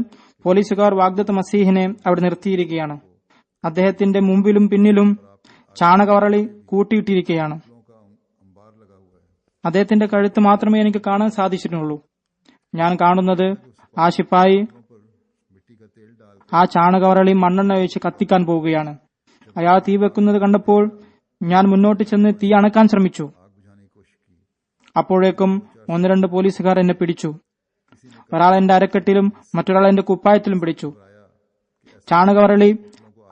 പോലീസുകാർ വാഗ്ദത്ത് മസീഹിനെ അവിടെ നിർത്തിയിരിക്കുകയാണ്. അദ്ദേഹത്തിന്റെ മുമ്പിലും പിന്നിലും ചാണകവറളി കൂട്ടിയിട്ടിരിക്കുകയാണ്. അദ്ദേഹത്തിന്റെ കഴുത്ത് മാത്രമേ എനിക്ക് കാണാൻ സാധിച്ചിട്ടുള്ളൂ. ഞാൻ കാണുന്നത് ആ ശിപ്പായി ആ ചാണകവറളി മണ്ണെണ്ണ ഒഴിച്ച് കത്തിക്കാൻ പോവുകയാണ്. അയാൾ തീ വെക്കുന്നത് കണ്ടപ്പോൾ ഞാൻ മുന്നോട്ട് ചെന്ന് തീ അണക്കാൻ ശ്രമിച്ചു. അപ്പോഴേക്കും 1-2 പോലീസുകാർ എന്നെ പിടിച്ചു. ഒരാൾ എന്റെ അരക്കെട്ടിലും മറ്റൊരാൾ എന്റെ കുപ്പായത്തിലും പിടിച്ചു. ചാണകവറളി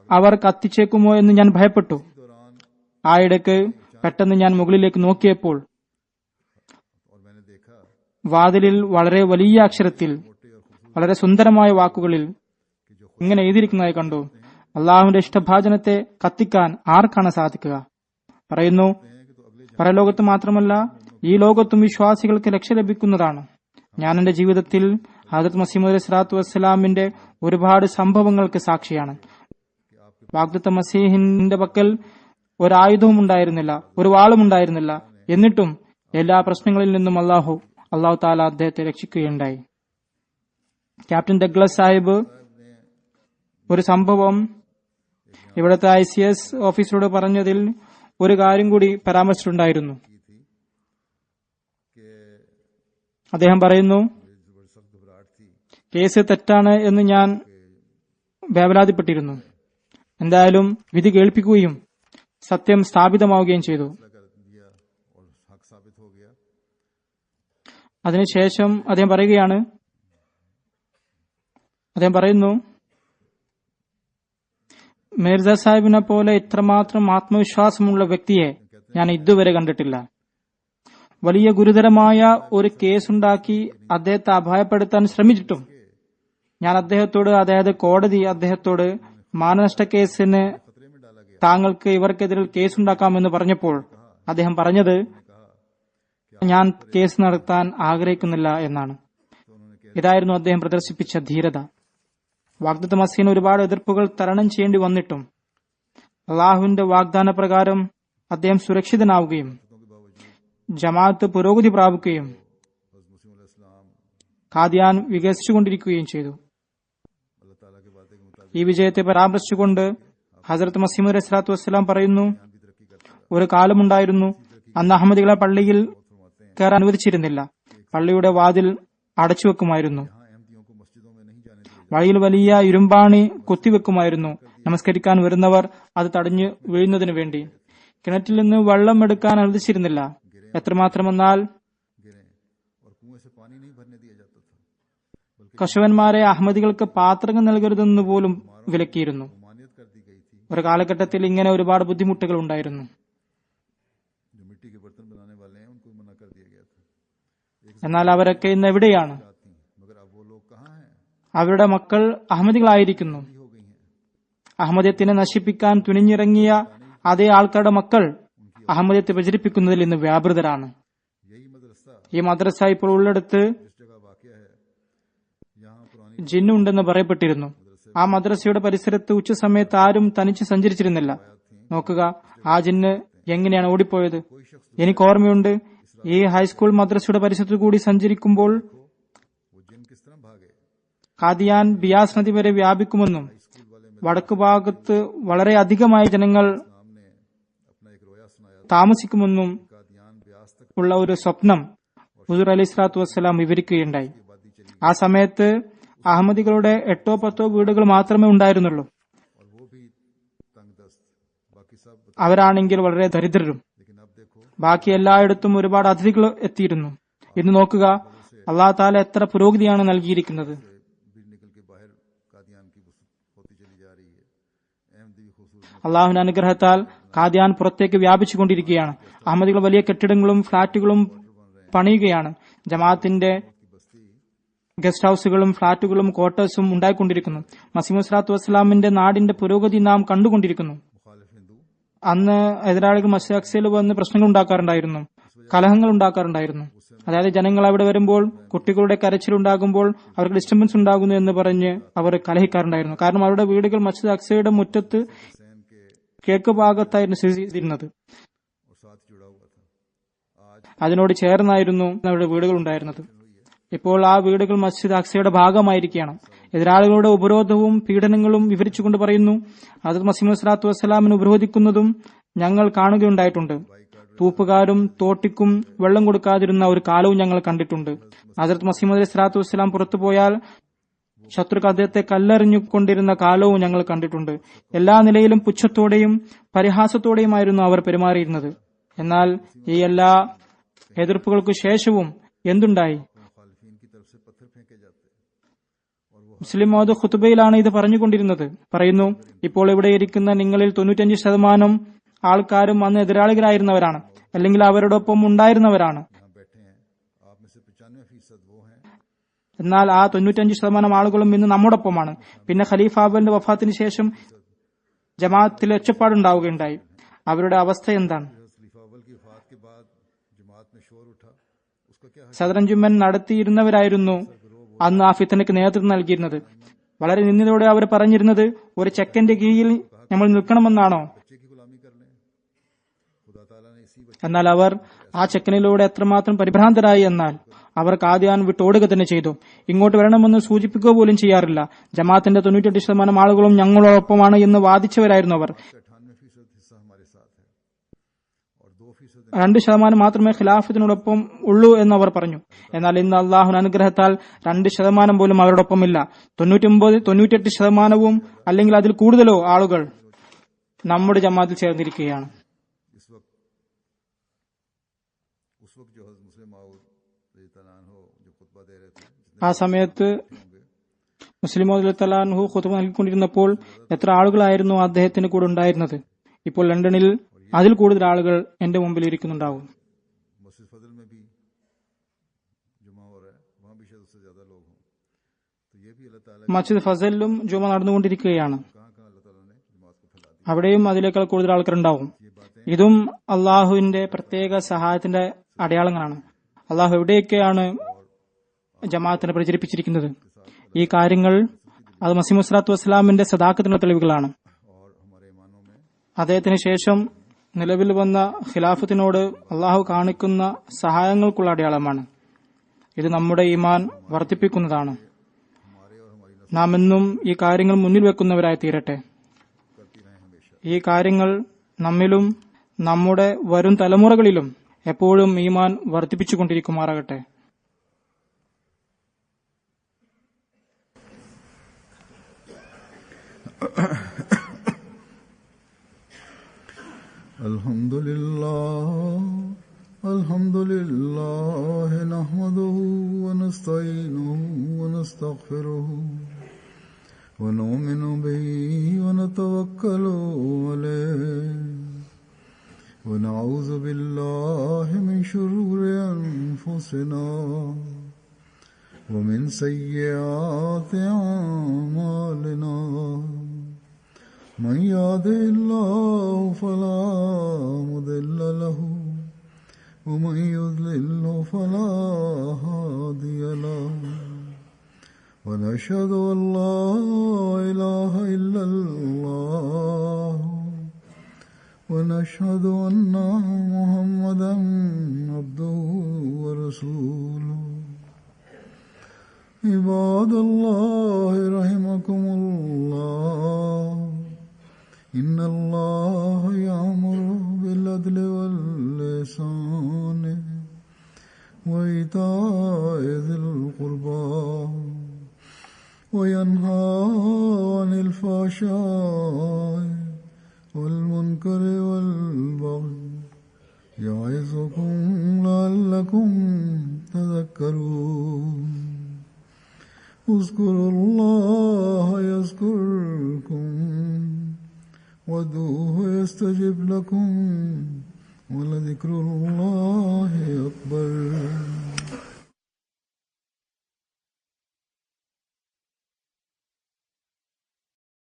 അവർ കത്തിച്ചേക്കുമോ എന്ന് ഞാൻ ഭയപ്പെട്ടു. ആ ഇടയ്ക്ക് പെട്ടെന്ന് ഞാൻ മുകളിലേക്ക് നോക്കിയപ്പോൾ വാതിലിൽ വളരെ വലിയ അക്ഷരത്തിൽ വളരെ സുന്ദരമായ വാക്കുകളിൽ ഇങ്ങനെ എഴുതിയിരിക്കുന്നതായി കണ്ടു: അള്ളാഹുവിന്റെ ഇഷ്ടഭാജനത്തെ കത്തിക്കാൻ ആർക്കാണ് സാധിക്കുക? പറയുന്നു, പരലോകത്ത് മാത്രമല്ല ഈ ലോകത്തും വിശ്വാസികൾക്ക് രക്ഷ ലഭിക്കുന്നതാണ്. ഞാൻ എന്റെ ജീവിതത്തിൽ ഹദ്റത്ത് മസീഹ് സ്വലാത്തു വസ്സലാമിന്റെ ഒരുപാട് സംഭവങ്ങൾക്ക് സാക്ഷിയാണ്. വാഗ്ദത്ത മസീഹിന്റെ പക്കൽ ഒരായുധവും ഉണ്ടായിരുന്നില്ല, ഒരു വാളും ഉണ്ടായിരുന്നില്ല. എന്നിട്ടും എല്ലാ പ്രശ്നങ്ങളിൽ നിന്നും അള്ളാഹു താല അദ്ദേഹത്തെ രക്ഷിക്കുകയുണ്ടായി. ക്യാപ്റ്റൻ ഡഗ്ലസ് സാഹിബ് ഒരു സംഭവം ഇവിടുത്തെ ICS ഓഫീസറോട് പറഞ്ഞതിൽ ഒരു കാര്യം കൂടി പരാമർശിച്ചിട്ടുണ്ടായിരുന്നു. അദ്ദേഹം പറയുന്നു, കേസ് തെറ്റാണ് എന്ന് ഞാൻ വേവലാതിപ്പെട്ടിരുന്നു. എന്തായാലും വിധി കേൾപ്പിക്കുകയും സത്യം സ്ഥാപിതമാവുകയും ചെയ്തു. അതിനുശേഷം അദ്ദേഹം പറയുന്നു, മിർസ സാഹിബിനെ പോലെ ഇത്രമാത്രം ആത്മവിശ്വാസമുള്ള വ്യക്തിയെ ഞാൻ ഇതുവരെ കണ്ടിട്ടില്ല. വലിയ ഗുരുതരമായ ഒരു കേസുണ്ടാക്കി അദ്ദേഹത്തെ അപായപ്പെടുത്താൻ ശ്രമിച്ചിട്ടും ഞാൻ അദ്ദേഹത്തോട്, അതായത് കോടതി അദ്ദേഹത്തോട് മാനനഷ്ട കേസിന് താങ്കൾക്ക് ഇവർക്കെതിരെ കേസുണ്ടാക്കാമെന്ന് പറഞ്ഞപ്പോൾ അദ്ദേഹം പറഞ്ഞത്, ഞാൻ കേസ് നടത്താൻ ആഗ്രഹിക്കുന്നില്ല എന്നാണ്. ഇതായിരുന്നു അദ്ദേഹം പ്രദർശിപ്പിച്ച ധീരത. വാഗ്ദത്ത മസീഹിന് ഒരുപാട് എതിർപ്പുകൾ തരണം ചെയ്യേണ്ടി വന്നിട്ടും അള്ളാഹുവിന്റെ വാഗ്ദാന പ്രകാരം അദ്ദേഹം സുരക്ഷിതനാവുകയും ജമാഅത്ത് പുരോഗതി പ്രാപിക്കുകയും ഖാദിയാൻ വികസിച്ചുകൊണ്ടിരിക്കുകയും ചെയ്തു. ഈ വിജയത്തെ പരാമർശിച്ചുകൊണ്ട് ഹസ്രത്ത് മസീഹ് അലൈഹിസ്സലാത്തു വസ്സലാം പറയുന്നു, ഒരു കാലമുണ്ടായിരുന്നു അന്ന് അഹമ്മദികളെ പള്ളിയിൽ കയറാൻ അനുവദിച്ചിരുന്നില്ല. പള്ളിയുടെ വാതിൽ അടച്ചുവെക്കുമായിരുന്നു. വഴിയിൽ വലിയ ഇരുമ്പാണി കുത്തിവെക്കുമായിരുന്നു. നമസ്കരിക്കാൻ വരുന്നവർ അത് തടഞ്ഞു വീഴുന്നതിനു വേണ്ടി. കിണറ്റിൽ നിന്ന് വെള്ളം എടുക്കാൻ അനുവദിച്ചിരുന്നില്ല. എത്രമാത്രമെന്നാൽ കശുവന്മാരെ അഹമ്മദികൾക്ക് പാത്രങ്ങൾ നൽകരുതെന്ന് പോലും വിലക്കിയിരുന്നു. ഒരു കാലഘട്ടത്തിൽ ഇങ്ങനെ ഒരുപാട് ബുദ്ധിമുട്ടുകൾ ഉണ്ടായിരുന്നു. എന്നാൽ അവരൊക്കെ ഇന്ന് എവിടെയാണ്? അവരുടെ മക്കൾ അഹമ്മദികളായിരിക്കുന്നു. അഹമ്മദിയത്തിനെ നശിപ്പിക്കാൻ തുനിഞ്ഞിറങ്ങിയ അതേ ആൾക്കാരുടെ മക്കൾ അഹമ്മദിയത്തെ പ്രചരിപ്പിക്കുന്നതിൽ ഇന്ന് വ്യാപൃതരാണ്. ഈ മദ്രസ ഇപ്പോൾ ഉള്ളിടത്ത് ജിന്നുണ്ടെന്ന് പറയപ്പെട്ടിരുന്നു. ആ മദ്രസയുടെ പരിസരത്ത് ഉച്ചസമയത്ത് ആരും തനിച്ച് സഞ്ചരിച്ചിരുന്നില്ല. നോക്കുക, ആ ജിന്ന് എങ്ങനെയാണ് ഓടിപ്പോയത്. എനിക്ക് ഓർമ്മയുണ്ട്, ഈ ഹൈസ്കൂൾ മദ്രസയുടെ പരിസരത്തു കൂടി സഞ്ചരിക്കുമ്പോൾ ഖാദിയാൻ ബിയാസ് നദി വരെ വ്യാപിക്കുമെന്നും വടക്ക് ഭാഗത്ത് വളരെ അധികമായി ജനങ്ങൾ താമസിക്കുമെന്നും ഉള്ള ഒരു സ്വപ്നം ഹുസൂർ അലൈഹി സ്വലാത്തു വസ്സലാം വിവരിക്കുകയുണ്ടായി. ആ സമയത്ത് അഹമ്മദികളുടെ 8-10 വീടുകൾ മാത്രമേ ഉണ്ടായിരുന്നുള്ളൂ. അവരാണെങ്കിൽ വളരെ ദരിദ്രരും. ബാക്കി എല്ലായിടത്തും ഒരുപാട് അതിഥികൾ എത്തിയിരുന്നു. ഇന്ന് നോക്കുക, അള്ളാഹു താല എത്ര പുരോഗതിയാണ് നൽകിയിരിക്കുന്നത്. അള്ളാഹുവിന്റെ അനുഗ്രഹത്താൽ ഖാദിയാൻ പുറത്തേക്ക് വ്യാപിച്ചുകൊണ്ടിരിക്കുകയാണ്. അഹമ്മദികൾ വലിയ കെട്ടിടങ്ങളും ഫ്ളാറ്റുകളും പണിയുകയാണ്. ജമാഅത്തിന്റെ ഗസ്റ്റ് ഹൌസുകളും ഫ്ളാറ്റുകളും ക്വാർട്ടേഴ്സും ഉണ്ടായിക്കൊണ്ടിരിക്കുന്നു. മസീഹ് സ്വലാത്തു വസ്സലാമിന്റെ നാടിന്റെ പുരോഗതി നാം കണ്ടുകൊണ്ടിരിക്കുന്നു. അന്ന് എതിരാളികൾ മസ്ജിദ് അക്സയിൽ വന്ന് പ്രശ്നങ്ങൾ ഉണ്ടാക്കാറുണ്ടായിരുന്നു, കലഹങ്ങൾ ഉണ്ടാക്കാറുണ്ടായിരുന്നു. അതായത് ജനങ്ങൾ അവിടെ വരുമ്പോൾ കുട്ടികളുടെ കരച്ചിലുണ്ടാകുമ്പോൾ അവർക്ക് ഡിസ്റ്റർബൻസ് ഉണ്ടാകുന്നു എന്ന് പറഞ്ഞ് അവർ കലഹിക്കാറുണ്ടായിരുന്നു. കാരണം അവരുടെ വീടുകൾ മസ്ജിദ് അക്സയുടെ മുറ്റത്ത് കിഴക്ക് ഭാഗത്തായിരുന്നു സ്ഥിതി ചെയ്തിരുന്നത്. അതിനോട് ചേർന്നായിരുന്നു അവരുടെ വീടുകൾ ഉണ്ടായിരുന്നത്. ഇപ്പോൾ ആ വീടുകൾ മസ്ജിദ് അക്സയുടെ ഭാഗമായിരിക്കുകയാണ്. എതിരാളികളുടെ ഉപരോധവും പീഡനങ്ങളും വിവരിച്ചുകൊണ്ട് പറയുന്നു, ഹദ്റത്ത് മസീഹ് സ്വലാത്തു വസ്സലാമിന് ഉപരോധിക്കുന്നതും ഞങ്ങൾ കാണുകയുണ്ടായിട്ടുണ്ട്. തൂപ്പുകാരും തോട്ടിക്കും വെള്ളം കൊടുക്കാതിരുന്ന ഒരു കാലവും ഞങ്ങൾ കണ്ടിട്ടുണ്ട്. ഹദ്റത്ത് മസീഹ് അലൈഹി സ്വലാത്തു വസ്സലാം പുറത്തുപോയാൽ ശത്രുക്കൾ അദ്ദേഹത്തെ കല്ലെറിഞ്ഞുകൊണ്ടിരുന്ന കാലവും ഞങ്ങൾ കണ്ടിട്ടുണ്ട്. എല്ലാ നിലയിലും പുച്ഛത്തോടെയും പരിഹാസത്തോടെയുമായിരുന്നു അവർ പെരുമാറിയിരുന്നത്. എന്നാൽ ഈ എല്ലാ എതിർപ്പുകൾക്കു ശേഷവും എന്തുണ്ടായി? മുസ്ലിം മൗദ് ഖുതുബയിലാണ് ഇത് പറഞ്ഞുകൊണ്ടിരുന്നത്. പറയുന്നു, ഇപ്പോൾ ഇവിടെ ഇരിക്കുന്ന നിങ്ങളിൽ 95% ആൾക്കാരും അന്ന് എതിരാളികളായിരുന്നവരാണ്, അല്ലെങ്കിൽ അവരോടൊപ്പം ഉണ്ടായിരുന്നവരാണ്. എന്നാൽ ആ 95% ആളുകളും ഇന്ന് നമ്മോടൊപ്പമാണ്. പിന്നെ ഖലീഫ അവലിന്റെ വഫാത്തിന് ശേഷം ജമാഅത്തിൽ ഒച്ചപ്പാടുണ്ടാവുകയുണ്ടായി. അവരുടെ അവസ്ഥ എന്താണ്? സദറഞ്ജുമൻ നടത്തിയിരുന്നവരായിരുന്നു അന്ന് ആ ഫിത്തനയ്ക്ക് നേതൃത്വം നൽകിയിരുന്നത്. വളരെ നിന്ദിതയോടെ അവർ പറഞ്ഞിരുന്നത്, ഒരു ചെക്കന്റെ കീഴിൽ നമ്മൾ നിൽക്കണമെന്നാണോ? എന്നാൽ അവർ ആ ചെക്കനിലൂടെ എത്രമാത്രം പരിഭ്രാന്തരായി എന്നാൽ അവർ ഖാദിയാൻ വിട്ടോടുക തന്നെ ചെയ്തു. ഇങ്ങോട്ട് വരണമെന്ന് സൂചിപ്പിക്കുക പോലും ചെയ്യാറില്ല. ജമാഅത്തിന്റെ 98% ആളുകളും ഞങ്ങളോടൊപ്പമാണ് എന്ന് വാദിച്ചവരായിരുന്നു അവർ. 2% മാത്രമേ ഖിലാഫത്തിനോടൊപ്പം ഉള്ളൂ എന്ന് അവർ പറഞ്ഞു. എന്നാൽ ഇന്ന് അള്ളാഹുവിന്റെ അനുഗ്രഹത്താൽ 2% പോലും അവരോടൊപ്പമില്ല. 98% അല്ലെങ്കിൽ അതിൽ കൂടുതലോ ആളുകൾ നമ്മുടെ ജമാഅത്തിൽ ചേർന്നിരിക്കുകയാണ്. ആ സമയത്ത് മുസ്ലിം മൗദ് തലാൻഹു ഖുതുബ നൽകിക്കൊണ്ടിരുന്നപ്പോൾ എത്ര ആളുകളായിരുന്നു അദ്ദേഹത്തിന് കൂടെ ഉണ്ടായിരുന്നത്? ഇപ്പോൾ ലണ്ടനിൽ അതിൽ കൂടുതൽ ആളുകൾ എന്റെ മുമ്പിൽ ഇരിക്കുന്നുണ്ടാവും. മസ്ജിദ് ഫസലിലും ജുമ നടന്നുകൊണ്ടിരിക്കുകയാണ്. അവിടെയും അതിനേക്കാൾ കൂടുതൽ ആൾക്കാരുണ്ടാവും. ഇതും അള്ളാഹുവിന്റെ പ്രത്യേക സഹായത്തിന്റെ അടയാളങ്ങളാണ്. അള്ളാഹു എവിടെയൊക്കെയാണ് ജമാഅത്തിനെ പ്രചരിപ്പിച്ചിരിക്കുന്നത്. ഈ കാര്യങ്ങൾ അത് മസീഹ് സ്വലാത്തു വസ്സലാമിന്റെ സദാഖത്തിന്റെ തെളിവുകളാണ്. അദ്ദേഹത്തിന് ശേഷം നിലവിൽ വന്ന ഖിലാഫത്തിനോട് അള്ളാഹു കാണിക്കുന്ന സഹായങ്ങൾക്കുള്ള അടയാളമാണ്. ഇത് നമ്മുടെ ഈമാൻ വർദ്ധിപ്പിക്കുന്നതാണ്. നാം എന്നും ഈ കാര്യങ്ങൾ മുന്നിൽ വെക്കുന്നവരായി തീരട്ടെ. ഈ കാര്യങ്ങൾ നമ്മിലും നമ്മുടെ വരും തലമുറകളിലും എപ്പോഴും ഈമാൻ വർദ്ധിപ്പിച്ചുകൊണ്ടിരിക്കുമാറാകട്ടെ. Alhamdulillah nahmaduhu wa nasta'inuhu wa nastaghfiruhu wa nu'minu bihi wa natawakkalu alayhi wa na'udhu billahi min shururi anfusina wa min sayyiati a'malina. من يهده الله فلا مضل له ومن يضلل فلا هادي له ونشهد أن لا إله إلا الله ونشهد أن محمدا عبده ورسوله. عباد الله رحمكم الله ذي القربى وينهى عن الفحشاء والمنكر والبغي يعظكم لعلكم تذكرون اذكروا الله يذكركم وادعوه يستجب لكم ولذكر الله أكبر.